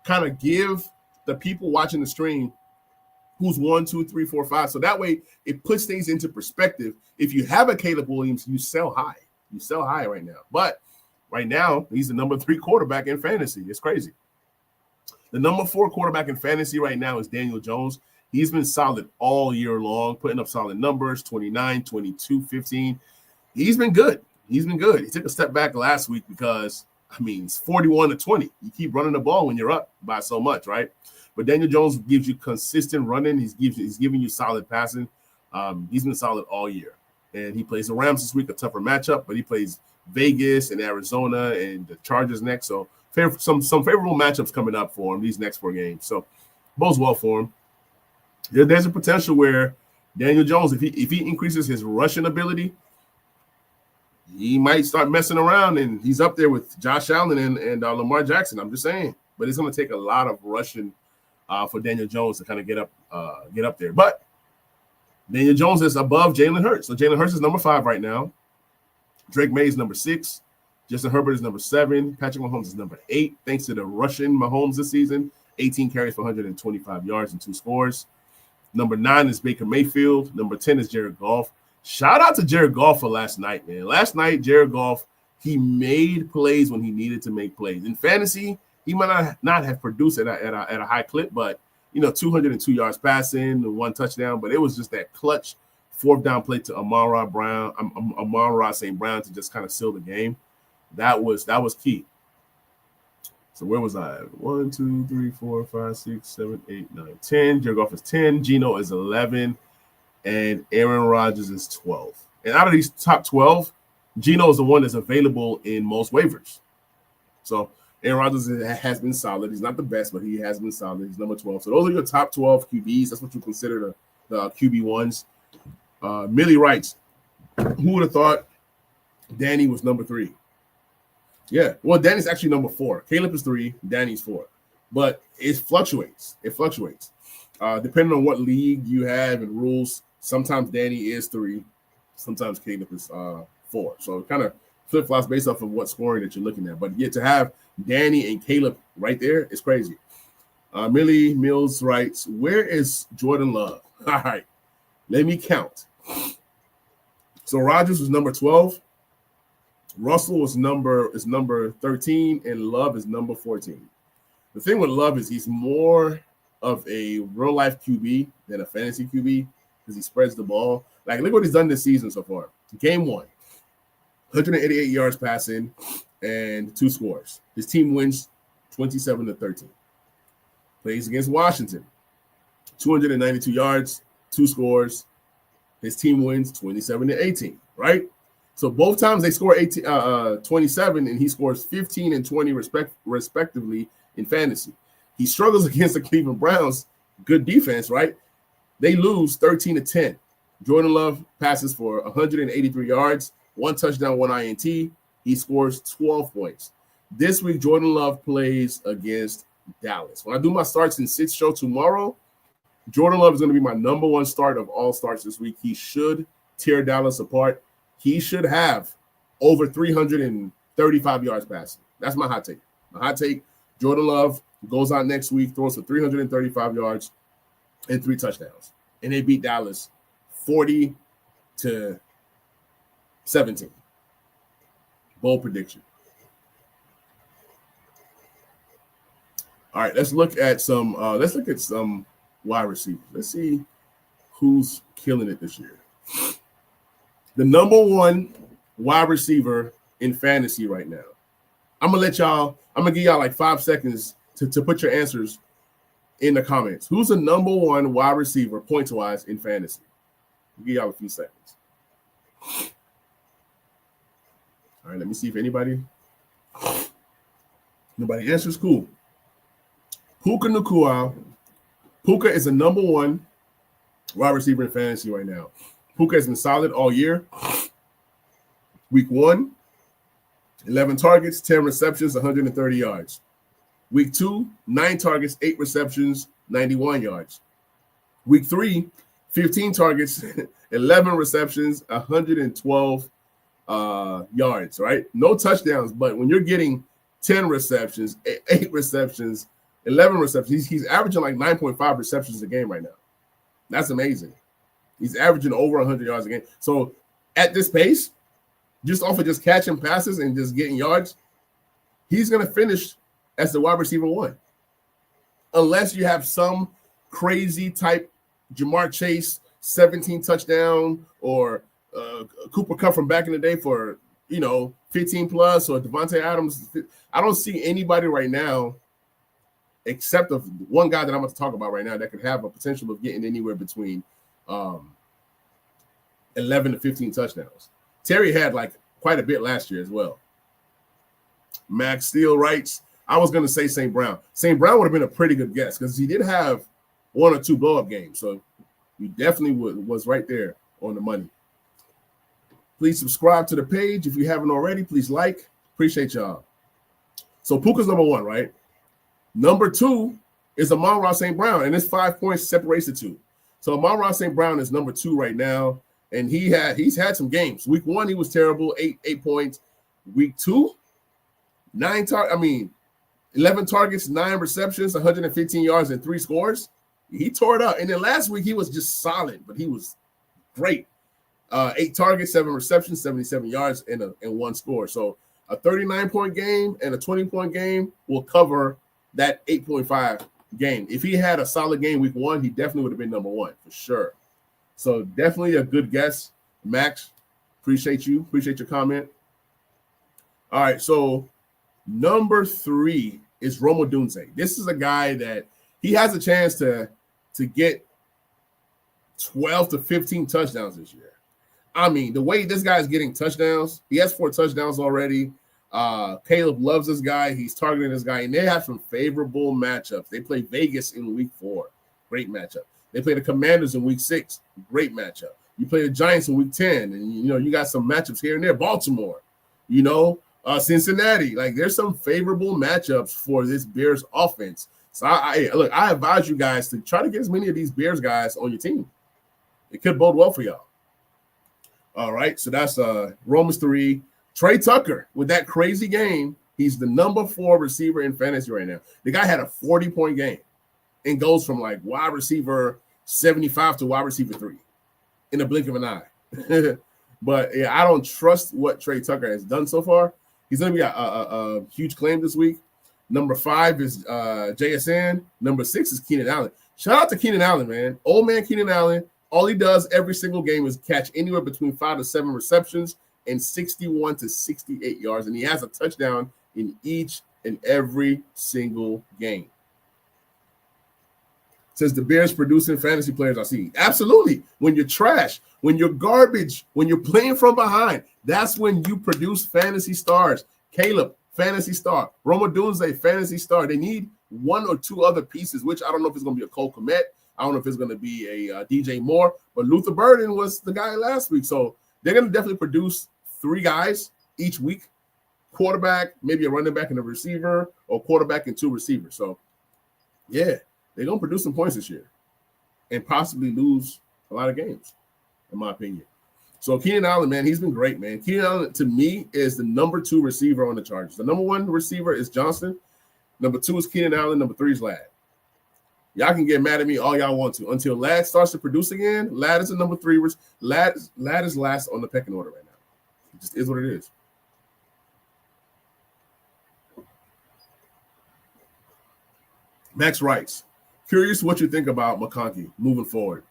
kind of give the people watching the stream who's 1, 2, 3, 4, 5. So that way it puts things into perspective. If you have a Caleb Williams, you sell high. You sell high right now. But right now, he's the number 3 quarterback in fantasy. It's crazy. The number 4 quarterback in fantasy right now is Daniel Jones. He's been solid all year long, putting up solid numbers, 29, 22, 15. He's been good. He took a step back last week because, it's 41-20. You keep running the ball when you're up by so much, right? But Daniel Jones gives you consistent running. He's giving you solid passing. He's been solid all year. And he plays the Rams this week, a tougher matchup, but he plays Vegas and Arizona and the Chargers next. So some favorable matchups coming up for him these next 4 games. So bodes well for him. There's a potential where Daniel Jones, if he increases his rushing ability, he might start messing around, and he's up there with Josh Allen and Lamar Jackson. I'm just saying. But it's going to take a lot of rushing for Daniel Jones to kind of get up there. But Daniel Jones is above Jalen Hurts. So Jalen Hurts is number 5 right now. Drake May is number 6. Justin Herbert is number 7. Patrick Mahomes is number 8, thanks to the rushing Mahomes this season. 18 carries for 125 yards and 2 scores. Number 9 is Baker Mayfield. Number 10 is Jared Goff. Shout out to Jared Goff for last night, man. Last night, Jared Goff, he made plays when he needed to make plays. In fantasy, he might not have produced at a high clip, but 202 yards passing, 1 touchdown. But it was just that clutch 4th down play to Amon-Ra St. Brown to just kind of seal the game. That was key. So where was I? 1, 2, 3, 4, 5, 6, 7, 8, 9, 10. Jared Goff is 10. Geno is 11. And Aaron Rodgers is 12. And out of these top 12, Geno is the one that's available in most waivers. So Aaron Rodgers has been solid. He's not the best, but he has been solid. He's number 12. So those are your top 12 QBs. That's what you consider the QB ones. Millie writes, who would have thought Danny was number 3? Yeah, well, Danny's actually number 4. Caleb is 3, Danny's 4. But it fluctuates. Depending on what league you have and rules, sometimes Danny is 3, sometimes Caleb is 4. So it kind of flip-flops based off of what scoring that you're looking at. But yet to have Danny and Caleb right there is crazy. Millie Mills writes, where is Jordan Love? All right, let me count. So Rodgers was number 12. Russell is number 13, and Love is number 14. The thing with Love is he's more of a real-life QB than a fantasy QB because he spreads the ball. Like, look what he's done this season so far. Game 1, 188 yards passing and 2 scores. His team wins 27-13. Plays against Washington, 292 yards, 2 scores. His team wins 27-18, right? So both times they score 27, and he scores 15 and 20 respectively in fantasy. He struggles against the Cleveland Browns. Good defense, right? They lose 13-10. Jordan Love passes for 183 yards, 1 touchdown, 1 INT. He scores 12 points. This week, Jordan Love plays against Dallas. When I do my starts in 6 show tomorrow, Jordan Love is going to be my number 1 start of all starts this week. He should tear Dallas apart. He should have over 335 yards passing. That's my hot take. My hot take, Jordan Love goes out next week, throws for 335 yards and 3 touchdowns. And they beat Dallas 40-17. Bold prediction. All right, let's look at some wide receivers. Let's see who's killing it this year. The number 1 wide receiver in fantasy right now. I'm gonna give y'all like 5 seconds to put your answers in the comments. Who's the number 1 wide receiver points-wise in fantasy? I'll give y'all a few seconds. All right, let me see if nobody answers. Cool. Puka Nacua. Puka is the number 1 wide receiver in fantasy right now. Puka has been solid all year. Week 1, 11 targets, 10 receptions, 130 yards. Week 2, 9 targets, 8 receptions, 91 yards. Week 3, 15 targets, 11 receptions, 112 yards, right? No touchdowns, but when you're getting 10 receptions, 8 receptions, 11 receptions, he's averaging like 9.5 receptions a game right now. That's amazing. He's averaging over 100 yards a game. So at this pace, just off of just catching passes and just getting yards, he's going to finish as the wide receiver 1. unless you have some crazy type Jamar Chase 17 touchdown or Cooper Kupp from back in the day for 15 plus, or Devontae Adams. I don't see anybody right now except of one guy that I'm going to talk about right now that could have a potential of getting anywhere between 11 to 15 touchdowns. Terry had like quite a bit last year as well. Max Steele writes, I was going to say St. Brown. St. Brown would have been a pretty good guess because he did have one or two blow-up games. So you definitely was right there on the money. Please subscribe to the page if you haven't already. Please like. Appreciate y'all. So Puka's number one, right? Number two is Amon-Ra St. Brown, and it's 5 points separates the two. So Amon-Ra St. Brown is number two right now, and he's had some games. Week one, he was terrible, eight points. Week two, 11 targets, 9 receptions, 115 yards, and 3 scores. He tore it up. And then last week, he was just solid, but he was great. 8 targets, 7 receptions, 77 yards, and 1 score. So a 39-point game and a 20-point game will cover that 8.5 game. If he had a solid game week one, he definitely would have been number one for sure. So definitely a good guess, Max. Appreciate you. Appreciate your comment. All right, so number 3 is Rome Odunze. This is a guy that he has a chance to get 12 to 15 touchdowns this year. I mean, the way this guy is getting touchdowns, he has 4 touchdowns already. Caleb loves this guy. He's targeting this guy, and they have some favorable matchups. They play Vegas in week 4. Great matchup. They play the Commanders in week 6. Great matchup. You play the Giants in week 10, and, you got some matchups here and there. Baltimore, Cincinnati. Like, there's some favorable matchups for this Bears offense. So, I advise you guys to try to get as many of these Bears guys on your team. It could bode well for y'all. All right, so that's Romans 3. Trey Tucker, with that crazy game, he's the number 4 receiver in fantasy right now. The guy had a 40-point game and goes from like wide receiver 75 to wide receiver 3 in a blink of an eye. But yeah, I don't trust what Trey Tucker has done so far. He's going to be a huge claim this week. Number 5 is JSN. Number 6 is Keenan Allen. Shout out to Keenan Allen, man. Old man Keenan Allen. All he does every single game is catch anywhere between 5 to 7 receptions and 61 to 68 yards. And he has a touchdown in each and every single game. Says the Bears producing fantasy players I see. Absolutely. When you're trash, when you're garbage, when you're playing from behind, that's when you produce fantasy stars. Caleb, fantasy star. Rome Odunze, fantasy star. They need 1 or 2 other pieces, which I don't know if it's going to be a Cole Kmet. I don't know if it's going to be a DJ Moore, but Luther Burden was the guy last week. So they're going to definitely produce 3 guys each week, quarterback, maybe a running back and a receiver, or quarterback and 2 receivers. So, yeah, they're going to produce some points this year and possibly lose a lot of games, in my opinion. So Keenan Allen, man, he's been great, man. Keenan Allen, to me, is the number 2 receiver on the Chargers. The number 1 receiver is Johnson. Number 2 is Keenan Allen. Number 3 is Ladd. Y'all can get mad at me all y'all want to. Until Ladd starts to produce again, Ladd is the number 3. Ladd is last on the pecking order right now. It just is what it is. Max writes, curious what you think about McConkey moving forward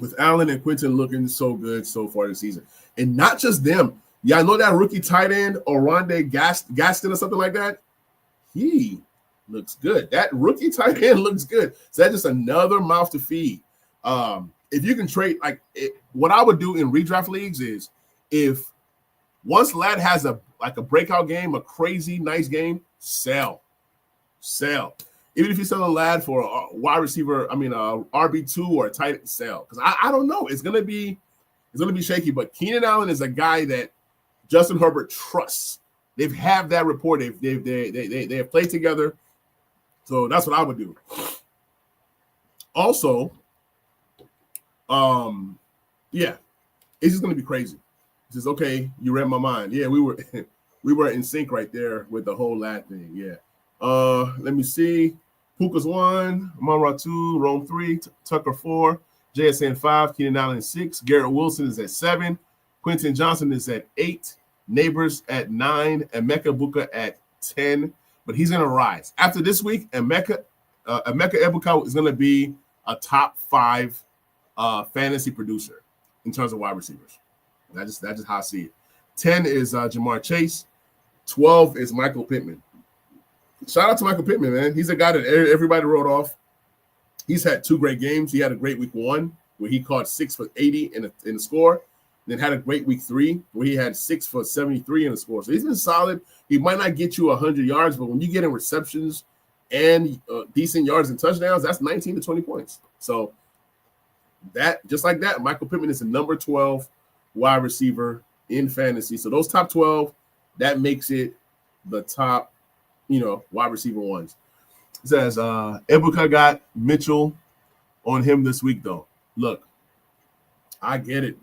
with Allen and Quentin looking so good so far this season. And not just them. Y'all know that rookie tight end, Oronde Gaston or something like that? He looks good. That rookie tight end looks good. So that's just another mouth to feed. If you can trade, what I would do in redraft leagues is if once Ladd has a breakout game, a crazy nice game, sell. Even if you're selling Ladd for a wide receiver, RB2 or a tight end, sell. Because I don't know. It's gonna be shaky. But Keenan Allen is a guy that Justin Herbert trusts. They've had that rapport. They have played together. So that's what I would do. Also, it's just gonna be crazy. It's just okay. You read my mind. Yeah, we were in sync right there with the whole Ladd thing. Yeah. Let me see. Puka's 1, Amon-Ra 2, Rome 3, Tucker 4, JSN 5, Keenan Allen 6, Garrett Wilson is at 7, Quentin Johnson is at 8, Neighbors at 9, and Emeka Buka at 10. But he's gonna rise after this week. Emeka Emeka Egbuka is going to be a top 5 fantasy producer in terms of wide receivers. That's just how I see it. 10 is Jamar Chase. 12 is Michael Pittman. Shout out to Michael Pittman, man. He's a guy that everybody wrote off. He's had 2 great games. He had a great week 1 where he caught 6 for 80 in the score. Then had a great week 3 where he had 6 for 73 in the score. So he's been solid. He might not get you 100 yards, but when you get in receptions and decent yards and touchdowns, that's 19 to 20 points. So that, just like that, Michael Pittman is the number 12 wide receiver in fantasy. So those top 12, that makes it the top, wide receiver ones. It says Ebuka got Mitchell on him this week, though. Look, I get it.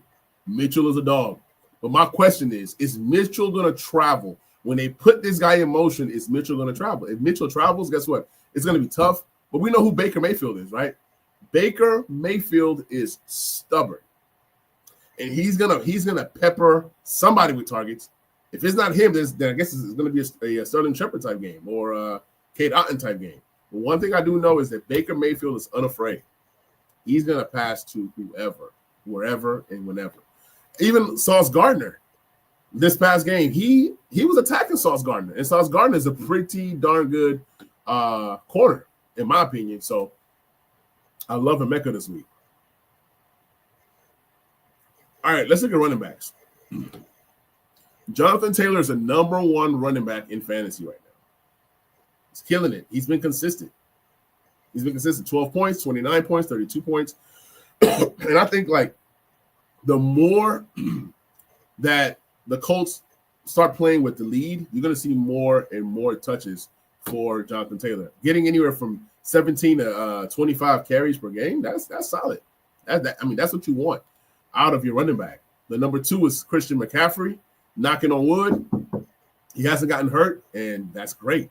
Mitchell is a dog. But my question is Mitchell going to travel? When they put this guy in motion, is Mitchell going to travel? If Mitchell travels, guess what? It's going to be tough. But we know who Baker Mayfield is, right? Baker Mayfield is stubborn. And he's gonna pepper somebody with targets. If it's not him, then I guess it's going to be a Sterling Shepard type game or a Kate Otten type game. But one thing I do know is that Baker Mayfield is unafraid. He's going to pass to whoever, wherever, and whenever. Even Sauce Gardner, this past game, he was attacking Sauce Gardner. And Sauce Gardner is a pretty darn good corner, in my opinion. So I love Emeka this week. All right, let's look at running backs. Jonathan Taylor is the number 1 running back in fantasy right now. He's killing it. He's been consistent. 12 points, 29 points, 32 points. And I think, the more that the Colts start playing with the lead, you're going to see more and more touches for Jonathan Taylor. Getting anywhere from 17 to 25 carries per game, that's solid. That's what you want out of your running back. The number 2 is Christian McCaffrey. Knocking on wood, he hasn't gotten hurt, and that's great.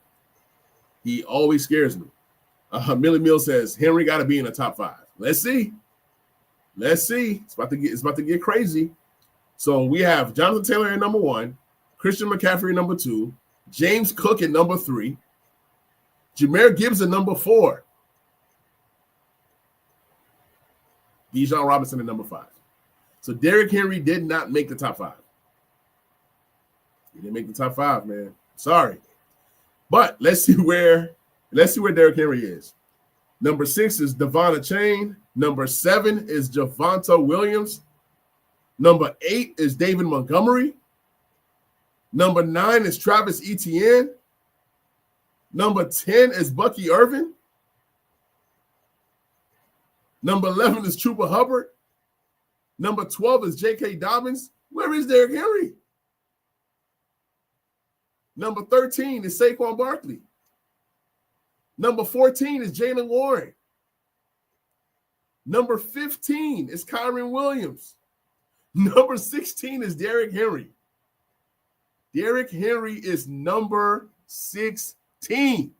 He always scares me. Millie Mill says Henry got to be in the top 5. Let's see. It's about to get crazy. So we have Jonathan Taylor at number 1, Christian McCaffrey at number 2, James Cook at number 3, Jahmyr Gibbs at number 4, Bijan Robinson at number 5. So Derrick Henry did not make the top 5. He didn't make the top 5, man. Sorry. But let's see where Derrick Henry is. Number 6 is Devon Achane. Number 7 is Javonte Williams. Number 8 is David Montgomery. Number 9 is Travis Etienne. Number 10 is Bucky Irvin. Number 11 is Chuba Hubbard. Number 12 is J.K. Dobbins. Where is Derrick Henry? Number 13 is Saquon Barkley. Number 14 is Jalen Warren. Number 15 is Kyron Williams. Number 16 is Derrick Henry. Derrick Henry is number 16.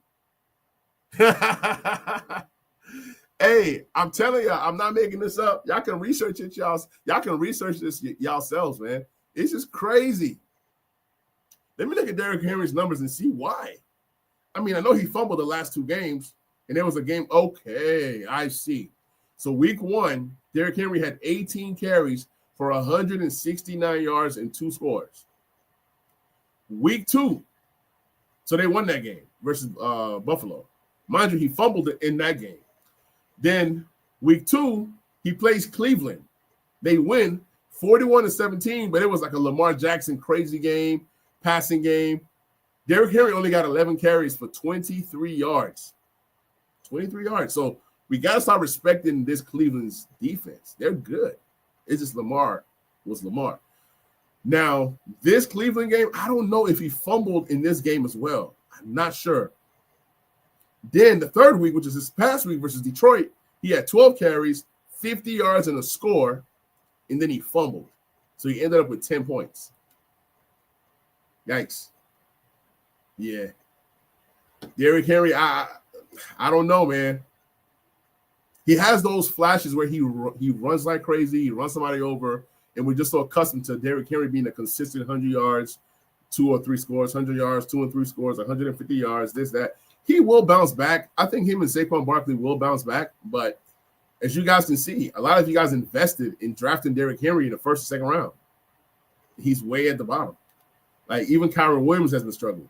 Hey, I'm telling y'all, I'm not making this up. Y'all can research it, y'all can research this yourselves, man. It's just crazy. Let me look at Derrick Henry's numbers and see why. I know he fumbled the last 2 games, and there was a game. Okay, I see. So week 1, Derrick Henry had 18 carries for 169 yards and 2 scores. Week 2, so they won that game versus Buffalo. Mind you, he fumbled it in that game. Then week 2, he plays Cleveland. They win 41-17, but it was like a Lamar Jackson crazy game, passing game. Derrick Henry only got 11 carries for 23 yards. 23 yards. So we got to start respecting this Cleveland's defense. They're good. It's just Lamar was Lamar. Now, this Cleveland game, I don't know if he fumbled in this game as well. I'm not sure. Then the third week, which is this past week versus Detroit, he had 12 carries, 50 yards, and a score, and then he fumbled. So he ended up with 10 points. Yikes. Yeah. Derrick Henry, I don't know, man. He has those flashes where he runs like crazy, he runs somebody over, and we're just so accustomed to Derrick Henry being a consistent 100 yards, 2 or 3 scores, 100 yards, 2 and 3 scores, 150 yards, this, that. he will bounce back. I think him and Saquon Barkley will bounce back. But as you guys can see, a lot of you guys invested in drafting Derrick Henry in the first and second round. He's way at the bottom. Like even Kyron Williams has been struggling,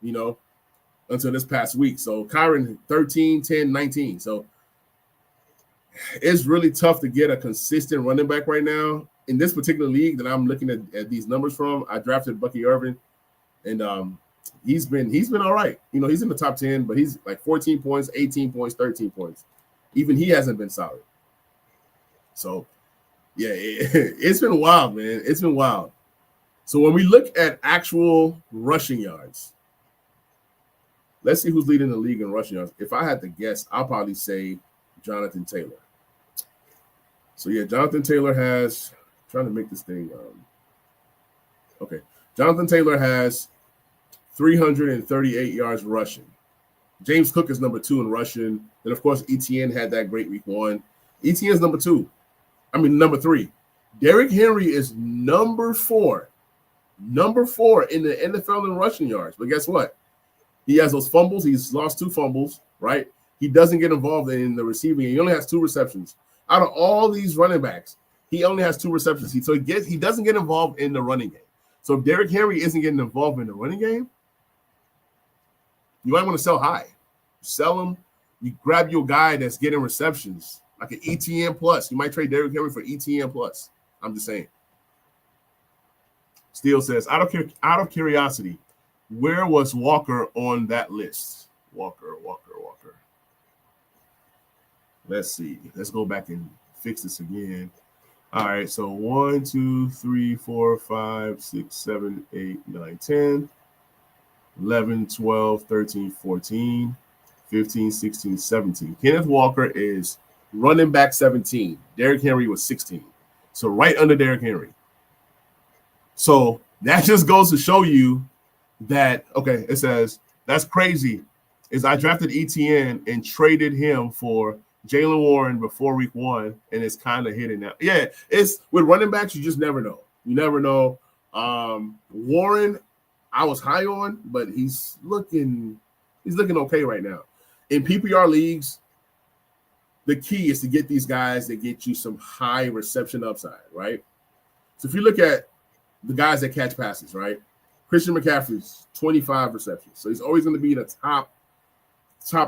until this past week. So Kyron 13, 10, 19. So it's really tough to get a consistent running back right now. In this particular league that I'm looking at these numbers from, I drafted Bucky Irvin, and he's been all right. He's in the top 10, but he's like 14 points, 18 points, 13 points. Even he hasn't been solid. So, yeah, it's been wild, man. It's been wild. So when we look at actual rushing yards, let's see who's leading the league in rushing yards. If I had to guess, I'll probably say Jonathan Taylor. So, yeah, Jonathan Taylor has – trying to make this thing okay. Jonathan Taylor has 338 yards rushing. James Cook is number 2 in rushing. And, of course, ETN had that great week 1. ETN is number 3. Derrick Henry is number 4. Number 4 in the NFL in rushing yards. But guess what? He has those fumbles. He's lost 2 fumbles, right? He doesn't get involved in the receiving. He only has 2 receptions. Out of all these running backs, he only has 2 receptions. He doesn't get involved in the running game. So if Derrick Henry isn't getting involved in the running game, you might want to sell high. Sell him. You grab your guy that's getting receptions, like an ETN plus. You might trade Derrick Henry for ETN plus. I'm just saying. Steele says, out of curiosity, where was Walker on that list? Walker. Let's see. Let's go back and fix this again. All right, so 1, 2, 3, 4, 5, 6, 7, 8, 9, 10, 11, 12, 13, 14, 15, 16, 17. Kenneth Walker is running back 17. Derrick Henry was 16. So right under Derrick Henry. So that just goes to show you that, okay, it says, that's crazy, is I drafted ETN and traded him for Jaylen Warren before week 1, and it's kind of hitting now. Yeah, it's with running backs, you just never know. You never know. Warren, I was high on, but he's looking okay right now. In PPR leagues, the key is to get these guys that get you some high reception upside, right? So if you look at the guys that catch passes, right? Christian McCaffrey's 25 receptions. So he's always going to be the top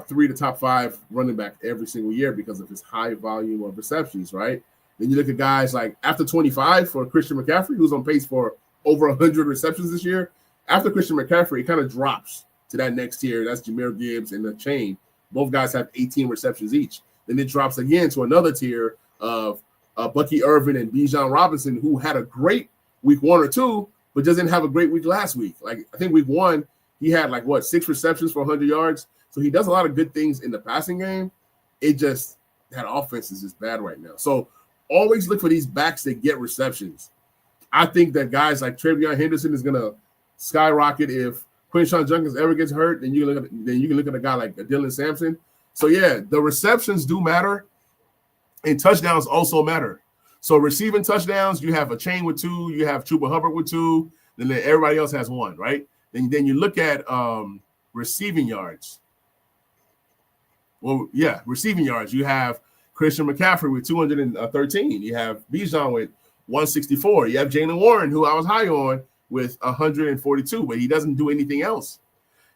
3 to top 5 running back every single year because of his high volume of receptions, right? Then you look at guys like after 25 for Christian McCaffrey, who's on pace for over 100 receptions this year. After Christian McCaffrey, it kind of drops to that next tier. That's Jahmyr Gibbs and the chain. Both guys have 18 receptions each. Then it drops again to another tier of Bucky Irvin and Bijan Robinson, who had a great week 1 or 2, but doesn't have a great week last week. Like I think week 1, he had 6 receptions for 100 yards. So he does a lot of good things in the passing game. It just, that offense is just bad right now. So always look for these backs that get receptions. I think that guys like Travion Henderson is going to skyrocket. If Quinshon Judkins ever gets hurt, then you can look at a guy like Dylan Sampson. So yeah, the receptions do matter, and touchdowns also matter. So receiving touchdowns, you have a chain with 2, you have Chuba Hubbard with 2, then everybody else has 1, right? Then you look at receiving yards. Well, yeah, receiving yards. You have Christian McCaffrey with 213. You have Bijan with 164. You have Jaylen Warren, who I was high on, with 142, but he doesn't do anything else.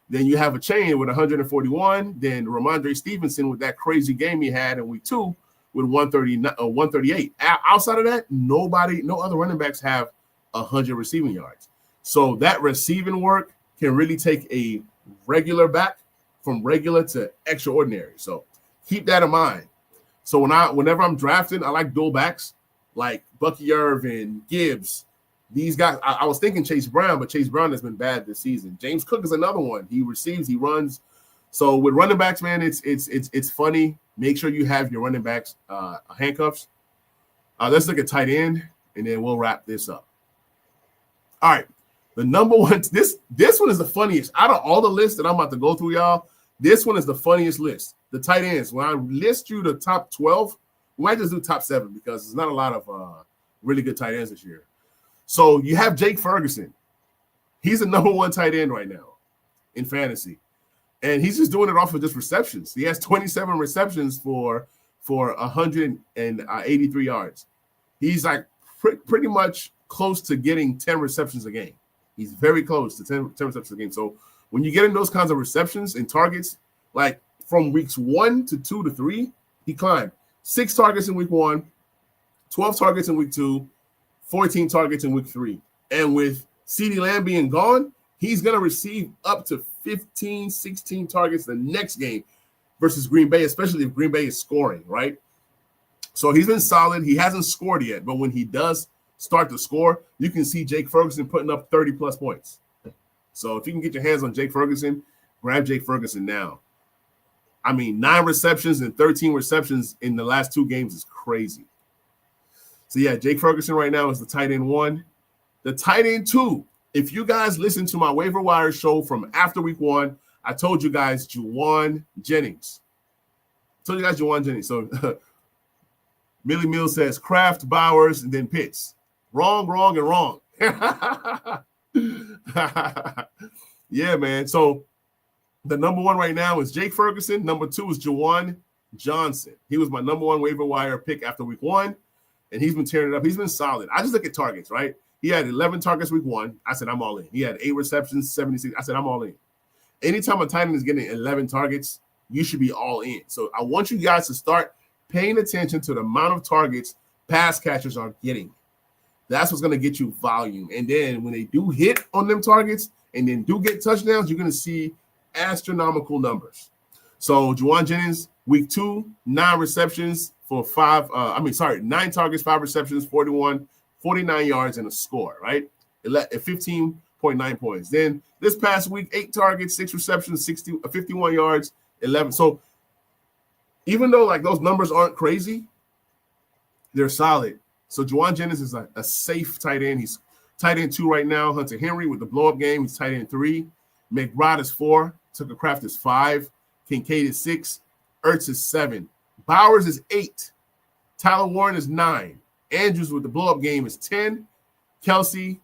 Then you have a chain with 141. Then Ramondre Stevenson with that crazy game he had in week 2 with 138. Outside of that, no other running backs have 100 receiving yards. So that receiving work can really take a regular back from regular to extraordinary. So keep that in mind. So whenever I'm drafting, I like dual backs like Bucky Irvin, Gibbs. These guys, I was thinking Chase Brown, but Chase Brown has been bad this season. James Cook is another one. He receives, he runs. So with running backs, man, it's funny. Make sure you have your running backs handcuffs. Let's look at tight end, and then we'll wrap this up. All right. The number one, this one is the funniest. Out of all the lists that I'm about to go through, y'all, this one is the funniest list. The tight ends. When I list you the top 12, we might just do top 7 because there's not a lot of really good tight ends this year. So you have Jake Ferguson. He's the number 1 tight end right now in fantasy. And he's just doing it off of just receptions. He has 27 receptions for 183 yards. He's like pretty much close to getting 10 receptions a game. He's very close to 10 receptions a game. So when you get in those kinds of receptions and targets, like from weeks 1 to 2 to 3, he climbed 6 targets in week 1, 12 targets in week 2, 14 targets in week 3. And with CeeDee Lamb being gone, he's going to receive up to 15, 16 targets the next game versus Green Bay, especially if Green Bay is scoring, right? So he's been solid. He hasn't scored yet, but when he does start to score, you can see Jake Ferguson putting up 30-plus points. So if you can get your hands on Jake Ferguson, grab Jake Ferguson now. I mean, 9 receptions and 13 receptions in the last 2 games is crazy. So, yeah, Jake Ferguson right now is the tight end 1. The tight end 2, if you guys listen to my waiver wire show from after week 1, I told you guys Juwan Jennings. So Millie Mills says Kraft, Bowers, and then Pitts. Wrong, and wrong. Yeah, man. So the number 1 right now is Jake Ferguson. Number 2 is Juwan Johnson. He was my number 1 waiver wire pick after week 1, and he's been tearing it up. He's been solid. I just look at targets, right? He had 11 targets week 1. I said, I'm all in. He had 8 receptions, 76. I said, I'm all in. Anytime a tight end is getting 11 targets, you should be all in. So I want you guys to start paying attention to the amount of targets pass catchers are getting. That's what's going to get you volume. And then when they do hit on them targets and then do get touchdowns, you're going to see astronomical numbers. So Juwan Jennings, week 2, 9 receptions for 9 targets, 5 receptions, 49 yards, and a score, right? At 15.9 points. Then this past week, 8 targets, 6 receptions, 51 yards, 11. So even though like those numbers aren't crazy, they're solid. So Juwan Jennings is a safe tight end. He's tight end 2 right now. Hunter Henry with the blow-up game, he's tight end 3. McBride is 4. Tucker Kraft is 5. Kincaid is 6. Ertz is 7. Bowers is 8. Tyler Warren is 9. Andrews with the blow-up game is 10. Kelsey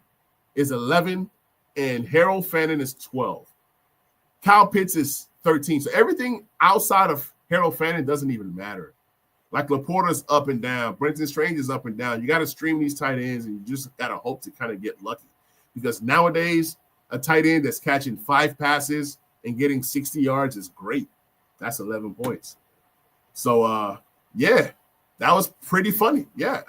is 11. And Harold Fannin is 12. Kyle Pitts is 13. So everything outside of Harold Fannin doesn't even matter. Like Laporta's up and down. Brenton Strange is up and down. You got to stream these tight ends, and you just got to hope to kind of get lucky. Because nowadays, a tight end that's catching 5 passes and getting 60 yards is great. That's 11 points. So, yeah, that was pretty funny. Yeah,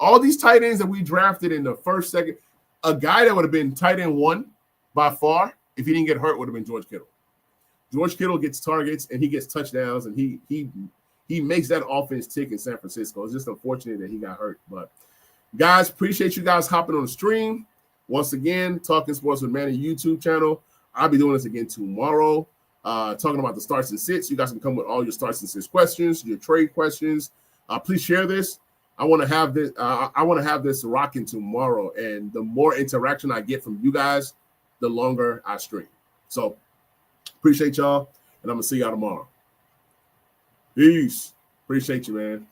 all these tight ends that we drafted in the first, second, a guy that would have been tight end 1 by far, if he didn't get hurt, would have been George Kittle. George Kittle gets targets, and he gets touchdowns, and he makes that offense tick in San Francisco. It's just unfortunate that he got hurt. But, guys, appreciate you guys hopping on the stream. Once again, Talking Sports with Manny YouTube channel. I'll be doing this again tomorrow, talking about the starts and sits. You guys can come with all your starts and sits questions, your trade questions. Please share this. I want to have this. I want to have this rocking tomorrow. And the more interaction I get from you guys, the longer I stream. So appreciate y'all, and I'm gonna see y'all tomorrow. Peace. Appreciate you, man.